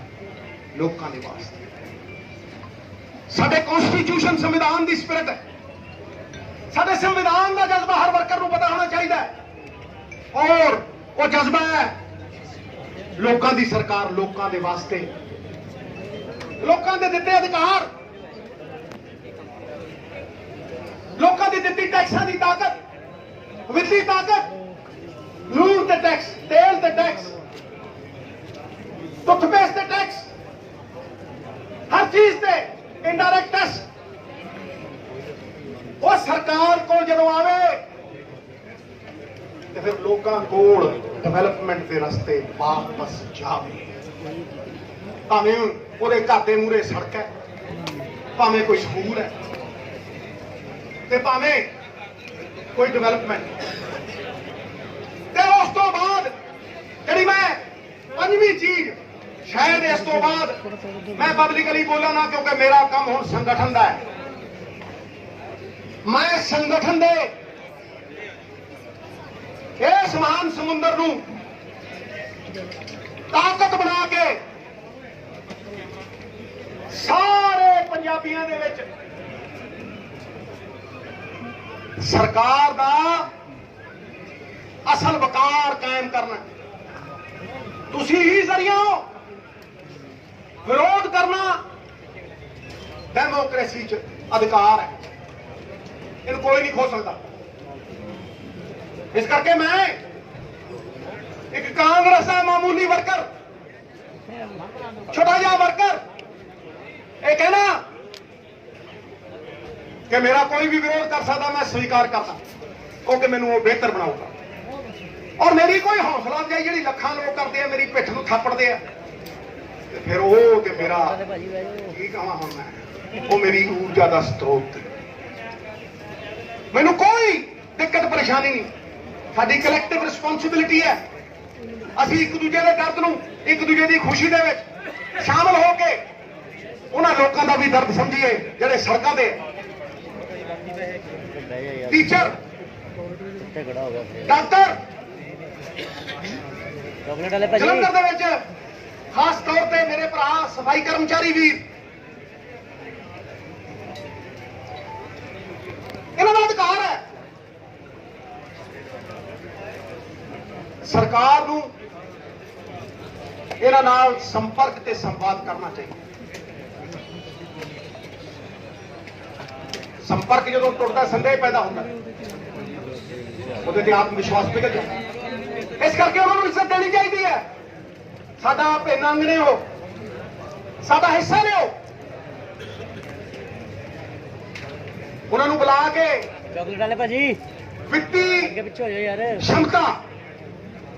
ਲੋਕਾਂ ਦੇ ਵਾਸਤੇ ਸਾਡੇ ਕਨਸਟੀਟਿਊਸ਼ਨ ਸੰਵਿਧਾਨ ਦੀ ਸਪਿਰਿਟ ਹੈ ਸਾਡੇ ਸੰਵਿਧਾਨ ਦਾ ਜਜ਼ਬਾ ਹਰ ਵਰਕਰ ਨੂੰ ਪਤਾ ਹੋਣਾ ਚਾਹੀਦਾ ਹੈ ਔਰ ਉਹ ਜਜ਼ਬਾ ਹੈ ਲੋਕਾਂ ਦੀ ਸਰਕਾਰ ਲੋਕਾਂ ਦੇ ਵਾਸਤੇ ਲੋਕਾਂ ਦੇ ਦਿੱਤੇ ਅਧਿਕਾਰ ਲੋਕਾਂ ਦੀ ਦਿੱਤੀ ਟੈਕਸਾਂ ਦੀ ਤਾਕਤ ਵਿੱਤੀ ਤਾਕਤ ਲੂਣ ਤੇ ਟੈਕਸ ਤੇਲ ਤੇ ਟੈਕਸ ਟੁੱਥਪੇਸਟ ਤੇ ਟੈਕਸ ਹਰ ਚੀਜ਼ ਤੇ ਇਨਡਾਇਰੈਕਟ ਟੈਕਸ ਉਹ ਸਰਕਾਰ ਕੋਲ ਜਦੋਂ ਆਵੇ ਤੇ ਫਿਰ ਲੋਕਾਂ ਕੋਲ ਡਿਵੈਲਪਮੈਂਟ ਦੇ ਰਸਤੇ ਵਾਪਸ ਜਾਵੇ ਭਾਵੇਂ ਉਹਦੇ ਘਰ ਦੇ ਮੂਹਰੇ ਸੜਕ ਹੈ ਭਾਵੇਂ ਕੋਈ ਸਕੂਲ ਹੈ ਤੇ ਭਾਵੇਂ ਕੋਈ ਡਿਵੈਲਪਮੈਂਟ ਤੇ ਉਸ ਤੋਂ ਬਾਅਦ ਜਿਹੜੀ ਮੈਂ ਪੰਜਵੀਂ ਚੀਜ਼ ਸ਼ਾਇਦ ਇਸ ਤੋਂ ਬਾਅਦ ਮੈਂ ਪਬਲਿਕਲੀ ਬੋਲਾਂ ਨਾ ਕਿਉਂਕਿ ਮੇਰਾ ਕੰਮ ਹੁਣ ਸੰਗਠਨ ਦਾ ਹੈ ਮੈਂ ਸੰਗਠਨ ਦੇ ਇਸ ਮਹਾਨ ਸਮੁੰਦਰ ਨੂੰ ਤਾਕਤ ਬਣਾ ਕੇ ਸਾਰੇ ਪੰਜਾਬੀਆਂ ਦੇ ਵਿੱਚ ਸਰਕਾਰ ਦਾ ਅਸਲ ਵਕਾਰ ਕਾਇਮ ਕਰਨਾ ਤੁਸੀਂ ਹੀ ਜ਼ਰੀਆ ਹੋ ਵਿਰੋਧ ਕਰਨਾ ਡੈਮੋਕ੍ਰੇਸੀ 'ਚ ਅਧਿਕਾਰ ਹੈ ਇਹਨੂੰ ਕੋਈ ਨਹੀਂ ਖੋ ਸਕਦਾ ਇਸ ਕਰਕੇ ਮੈਂ ਇੱਕ ਕਾਂਗਰਸ ਦਾ ਮਾਮੂਲੀ ਵਰਕਰ ਛੋਟਾ ਜਿਹਾ ਵਰਕਰ ਇਹ ਕਹਿਣਾ ਕਿ ਮੇਰਾ ਕੋਈ ਵੀ ਵਿਰੋਧ ਕਰ ਸਕਦਾ ਮੈਂ ਸਵੀਕਾਰ ਕਰਦਾ ਕਿਉਂਕਿ ਮੈਨੂੰ ਉਹ ਬਿਹਤਰ ਬਣਾਊਗਾ ਔਰ ਮੇਰੀ ਕੋਈ ਹੌਸਲਾ ਅਫਜ਼ਾਈ ਜਿਹੜੀ ਲੱਖਾਂ ਲੋਕ ਕਰਦੇ ਆ ਮੇਰੀ ਪਿੱਠ ਨੂੰ ਥੱਪੜਦੇ ਆ ਤੇ ਫਿਰ ਉਹ ਤੇ ਮੇਰਾ ਕੀ ਕਹਾਂ ਹੁਣ ਮੈਂ ਉਹ ਮੇਰੀ ਊਰਜਾ ਦਾ ਸਰੋਤ ਮੈਨੂੰ ਕੋਈ ਦਿੱਕਤ ਪਰੇਸ਼ਾਨੀ ਨਹੀਂ ਸਾਡੀ ਕਲੈਕਟਿਵ ਰਿਸਪੌਂਸਿਬਿਲਿਟੀ ਹੈ ਅਸੀਂ ਇੱਕ ਦੂਜੇ ਦੇ ਦਰਦ ਨੂੰ ਇੱਕ ਦੂਜੇ ਦੀ ਖੁਸ਼ੀ ਦੇ ਵਿੱਚ ਸ਼ਾਮਲ ਹੋ ਕੇ ਉਹਨਾਂ ਲੋਕਾਂ ਦਾ ਵੀ ਦਰਦ ਸਮਝੀਏ ਜਿਹੜੇ ਸੜਕਾਂ ਤੇ ਟੀਚਰ ਡਾਕਟਰ ਜਲੰਧਰ ਦੇ ਵਿੱਚ ਖਾਸ ਤੌਰ ਤੇ ਮੇਰੇ ਭਰਾ ਸਫਾਈ ਕਰਮਚਾਰੀ ਵੀਰ ਇਹਨਾਂ ਦਾ ਅਧਿਕਾਰ ਹੈ ਸਰਕਾਰ ਨੂੰ ਇਹਨਾਂ ਨਾਲ ਸੰਪਰਕ ਤੇ ਸੰਵਾਦ ਕਰਨਾ ਚਾਹੀਦਾ ਸੰਪਰਕ ਜਦੋਂ ਟੁੱਟਦਾ ਸੰਦੇਹ ਪੈਦਾ ਹੁੰਦਾ ਉਹਦੇ ਤੇ ਆਤਮ ਵਿਸ਼ਵਾਸ ਪਿਘਲ ਜਾਂਦਾ ਇਸ ਕਰਕੇ ਉਹਨਾਂ ਨੂੰ ਇੱਜ਼ਤ ਦੇਣੀ ਚਾਹੀਦੀ ਹੈ ਸਾਡਾ ਭਿੰਨ ਅੰਗ ਨੇ ਹੋ ਸਾਡਾ ਹਿੱਸਾ ਨੇ ਹੋ ਉਹਨਾਂ ਨੂੰ ਬੁਲਾ ਕੇ ਚੌਕਲੇਟ ਵਾਲੇ ਭਾਜੀ ਵਿੱਤੀ ਅੱਗੇ ਪਿੱਛੇ ਹੋ ਜਾਓ ਯਾਰ क्षमता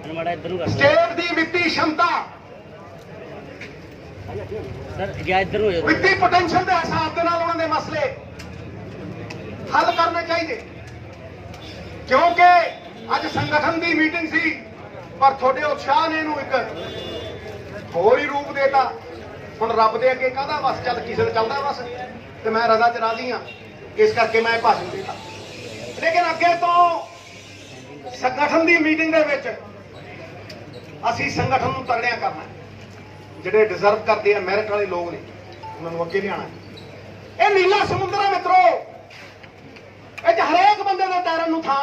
ਮਾੜਾ ਇੱਧਰ ਨੂੰ ਕਰ स्टेट ਦੀ ਵਿੱਤੀ क्षमता ਸਰ ਜਾਂ ਇੱਧਰ ਹੋ ਜਾਓ ਵਿੱਤੀ ਪੋਟੈਂਸ਼ੀਅਲ ਦੇ ਹਿਸਾਬ ਦੇ ਨਾਲ ਉਹਨਾਂ ਦੇ ਮਸਲੇ ਹੱਲ ਕਰਨੇ ਚਾਹੀਦੇ ਕਿਉਂਕਿ ਅੱਜ ਸੰਗਠਨ ਦੀ ਮੀਟਿੰਗ ਸੀ ਪਰ ਤੁਹਾਡੇ ਉਤਸ਼ਾਹ ਨੇ ਇਹਨੂੰ ਇੱਕ ਹੋਰ ਹੀ ਰੂਪ ਦੇਤਾ ਹੁਣ ਰੱਬ ਦੇ ਅੱਗੇ ਕਾਹਦਾ ਵਸ ਚੱਲ ਕਿਸੇ ਦਾ ਚੱਲਦਾ ਵਸ ਤੇ ਮੈਂ ਰਜ਼ਾ 'ਚ ਰਾਜ਼ੀ ਹਾਂ ਇਸ ਕਰਕੇ ਮੈਂ ਭਾਸ਼ਣ ਦਿੱਤਾ ਲੇਕਿਨ ਅੱਗੇ ਤੋਂ ਸੰਗਠਨ ਦੀ ਮੀਟਿੰਗ ਦੇ ਵਿੱਚ ਅਸੀਂ ਸੰਗਠਨ ਨੂੰ ਤਗੜਿਆ ਕਰਨਾ ਜਿਹੜੇ ਡਿਜ਼ਰਵ ਕਰਦੇ ਆ ਮੈਰਿਟ ਵਾਲੇ ਲੋਕ ਨੇ ਉਹਨਾਂ ਨੂੰ ਅੱਗੇ ਲਿਆਉਣਾ ਇਹ ਨੀਲਾ ਸਮੁੰਦਰ ਹੈ ਮਿੱਤਰੋ ਇਹ 'ਚ ਹਰੇਕ ਬੰਦੇ ਦੇ ਤੈਰਨ ਨੂੰ ਥਾਂ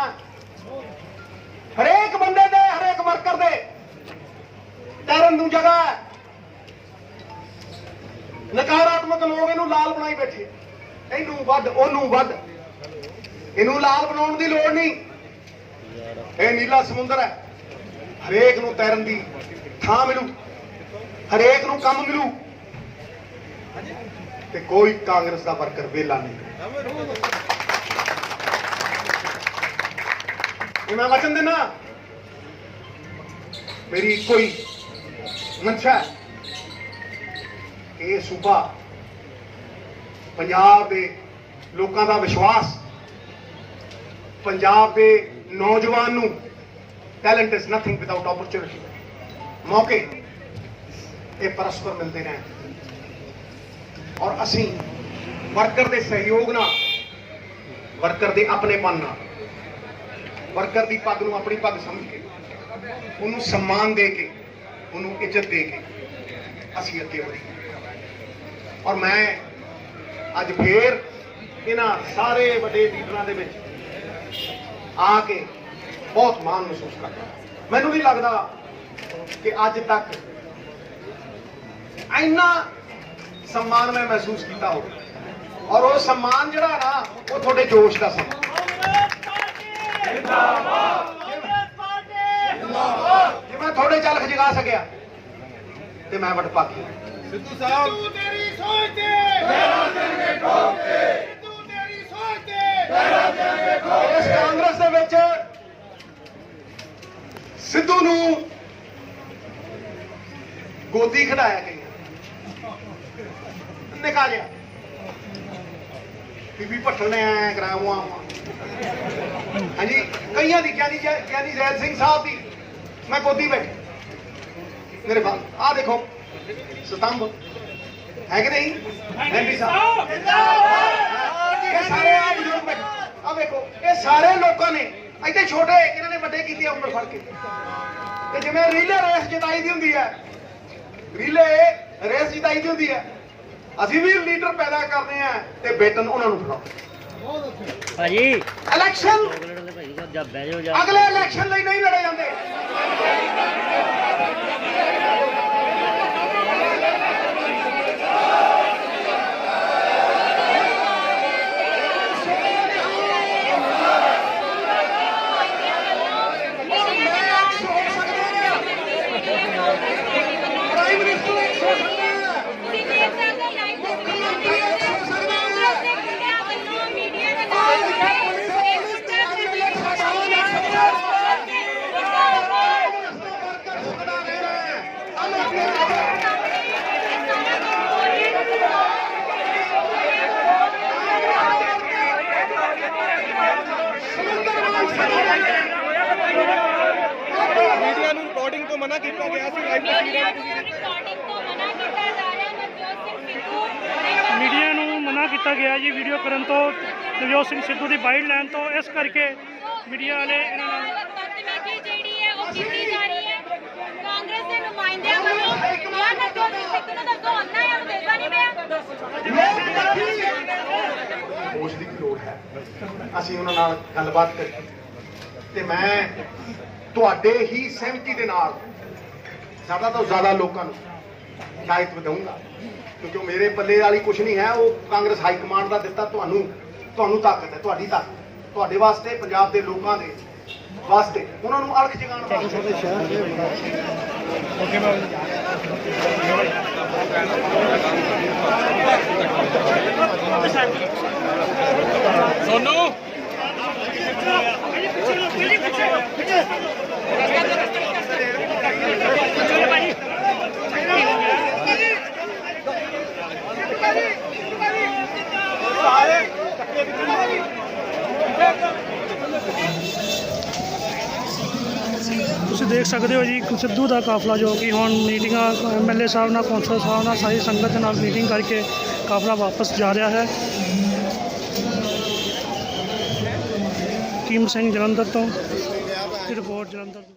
ਹਰੇਕ ਬੰਦੇ ਦੇ ਹਰੇਕ ਵਰਕਰ ਦੇ ਤੈਰਨ ਨੂੰ ਜਗ੍ਹਾ ਹੈ ਨਕਾਰਾਤਮਕ ਲੋਕ ਇਹਨੂੰ ਲਾਲ ਬਣਾਈ ਬੈਠੇ, ਇਹਨੂੰ ਵੱਢ ਉਹਨੂੰ ਵੱਢ। ਇਹਨੂੰ ਲਾਲ ਬਣਾਉਣ ਦੀ ਲੋੜ ਨਹੀਂ, ਇਹ ਨੀਲਾ ਸਮੁੰਦਰ ਹੈ। ਹਰੇਕ ਨੂੰ ਤੈਰਨ ਦੀ ਥਾਂ ਮਿਲੂ, ਹਰੇਕ ਨੂੰ ਕੰਮ ਮਿਲੂ, ਤੇ ਕੋਈ ਕਾਂਗਰਸ ਦਾ ਵਰਕਰ ਵਿਹਲਾ ਨਹੀਂ। ਇਹ ਮੈਂ ਵਚਨ ਦਿੰਦਾ, ਮੇਰੀ ਇੱਕੋ ਹੀ ਮਨਸ਼ਾ ਹੈ ਕਿ ਇਹ ਸੂਬਾ ਪੰਜਾਬ ਦੇ ਲੋਕਾਂ ਦਾ ਵਿਸ਼ਵਾਸ, ਪੰਜਾਬ ਦੇ ਨੌਜਵਾਨ ਨੂੰ, talent is nothing without opportunity, ਮੌਕੇ ਇਹ ਪਰਸਪਰ ਮਿਲਦੇ ਨੇ। ਔਰ ਅਸੀਂ ਵਰਕਰ ਦੇ ਸਹਿਯੋਗ ਨਾਲ, ਵਰਕਰ ਦੇ ਆਪਣੇਪਨ ਨਾਲ, ਵਰਕਰ ਦੀ ਪੱਗ ਨੂੰ ਆਪਣੀ ਪੱਗ ਸਮਝ ਕੇ, ਉਹਨੂੰ ਸਨਮਾਨ ਦੇ ਕੇ, ਉਹਨੂੰ ਇੱਜ਼ਤ ਦੇ ਕੇ ਅਸੀਂ ਅੱਗੇ ਵਧੀਏ। ਔਰ ਮੈਂ ਅੱਜ ਫੇਰ ਇਹਨਾਂ ਸਾਰੇ ਵੱਡੇ ਲੀਡਰਾਂ ਦੇ ਵਿੱਚ ਆ ਕੇ ਬਹੁਤ ਮਾਣ ਮਹਿਸੂਸ ਕਰਦਾ। ਮੈਨੂੰ ਨਹੀਂ ਲੱਗਦਾ ਕਿ ਅੱਜ ਤੱਕ ਇੰਨਾ सम्मान मैं महसूस किया हो, और वो सम्मान जड़ा ना वो थोड़े जोश का समा। जे मैं थोड़े चल जगा सकया तो मैं वट पाकी। सिद्धू साहब तेरी सोच ते तेरा देंगे ठोक के, सिद्धू तेरी सोच ते तेरा देंगे ठोक के। इस कांग्रेस दे विच सिद्धू नूं गोदी खड़ाया गई, निका लिया, बीबी भट्टल ने ऐ कराया हुआ। हाँ जी, कई दी ज्ञानी जैल सिंह साहब की मैं गोदी बैठी, मेरे पास आ देखो स्तंभ है कि नहीं, एमपी साहब ये सारे आ बुजुर्ग बैठे, आ देखो ये सारे लोगों ने इतने छोटे इन्होंने बड़े किए उम्र फड़ के, जिवें रीले रेस जिताई दी हुंदी है, रीले रेस जिताई दी हुंदी है, ਅਸੀਂ ਵੀ ਲੀਡਰ ਪੈਦਾ ਕਰਨੇ ਆ ਤੇ ਬੇਟਨ ਉਹਨਾਂ ਨੂੰ ਫੜਾਓ। ਭਾਜੀ ਇਲੈਕਸ਼ਨ ਅਗਲੇ ਇਲੈਕਸ਼ਨ ਲਈ ਨਹੀਂ ਲੜੇ ਜਾਂਦੇ। ਪ੍ਰਾਈਮ ਮਿਨਿਸਟਰ ਇੱਕ ਸੋਚ ਸਕਦਾ मीडिया रिकॉर्डिंग तो मना किया गया मीडिया मना किया गया जी वीडियो करन तो नवजोत सिंह सिद्धू की बाइट लैन तो इस करके मीडिया वाले ਹੋਸ਼ ਦੀ ਲੋੜ ਹੈ। ਅਸੀਂ ਉਹਨਾਂ ਨਾਲ ਗੱਲਬਾਤ ਕਰੀ ਤੇ ਮੈਂ ਤੁਹਾਡੇ ਹੀ ਸਹਿਮਤੀ ਦੇ ਨਾਲ ਜ਼ਿਆਦਾ ਤੋਂ ਜ਼ਿਆਦਾ ਲੋਕਾਂ ਨੂੰ ਹਿਦਾਇਤ ਦਊਂਗਾ, ਕਿਉਂਕਿ ਮੇਰੇ ਪੱਲੇ ਵਾਲੀ ਕੁਝ ਨਹੀਂ ਹੈ, ਉਹ ਕਾਂਗਰਸ ਹਾਈ ਕਮਾਂਡ ਦਾ ਦਿੱਤਾ ਤੁਹਾਨੂੰ ਤਾਕਤ ਹੈ, ਤੁਹਾਡੀ ਤਾਕਤ, ਤੁਹਾਡੇ ਵਾਸਤੇ, ਪੰਜਾਬ ਦੇ ਲੋਕਾਂ ਦੇ ਵਾਸਤੇ, ਉਹਨਾਂ ਨੂੰ ਅਲਖ ਜਗਾਉਣ ਵਾਸਤੇ। ਸੋਨੂ ਤੁਸੀਂ ਦੇਖ ਸਕਦੇ ਹੋ ਜੀ ਸਿੱਧੂ ਦਾ ਕਾਫਲਾ ਜੋ ਕਿ ਹੁਣ ਮੀਟਿੰਗਾਂ MLA ਸਾਹਿਬ ਨਾਲ, ਕੌਂਸਲਰ ਸਾਹਿਬ ਨਾਲ, ਸਾਰੀ ਸੰਗਤ ਨਾਲ ਮੀਟਿੰਗ ਕਰਕੇ ਕਾਫਲਾ ਵਾਪਸ ਜਾ ਰਿਹਾ ਹੈ। ਕੀਮ ਸਿੰਘ ਜਲੰਧਰ ਤੋਂ ਰਿਪੋਰਟ ਜਲੰਧਰ।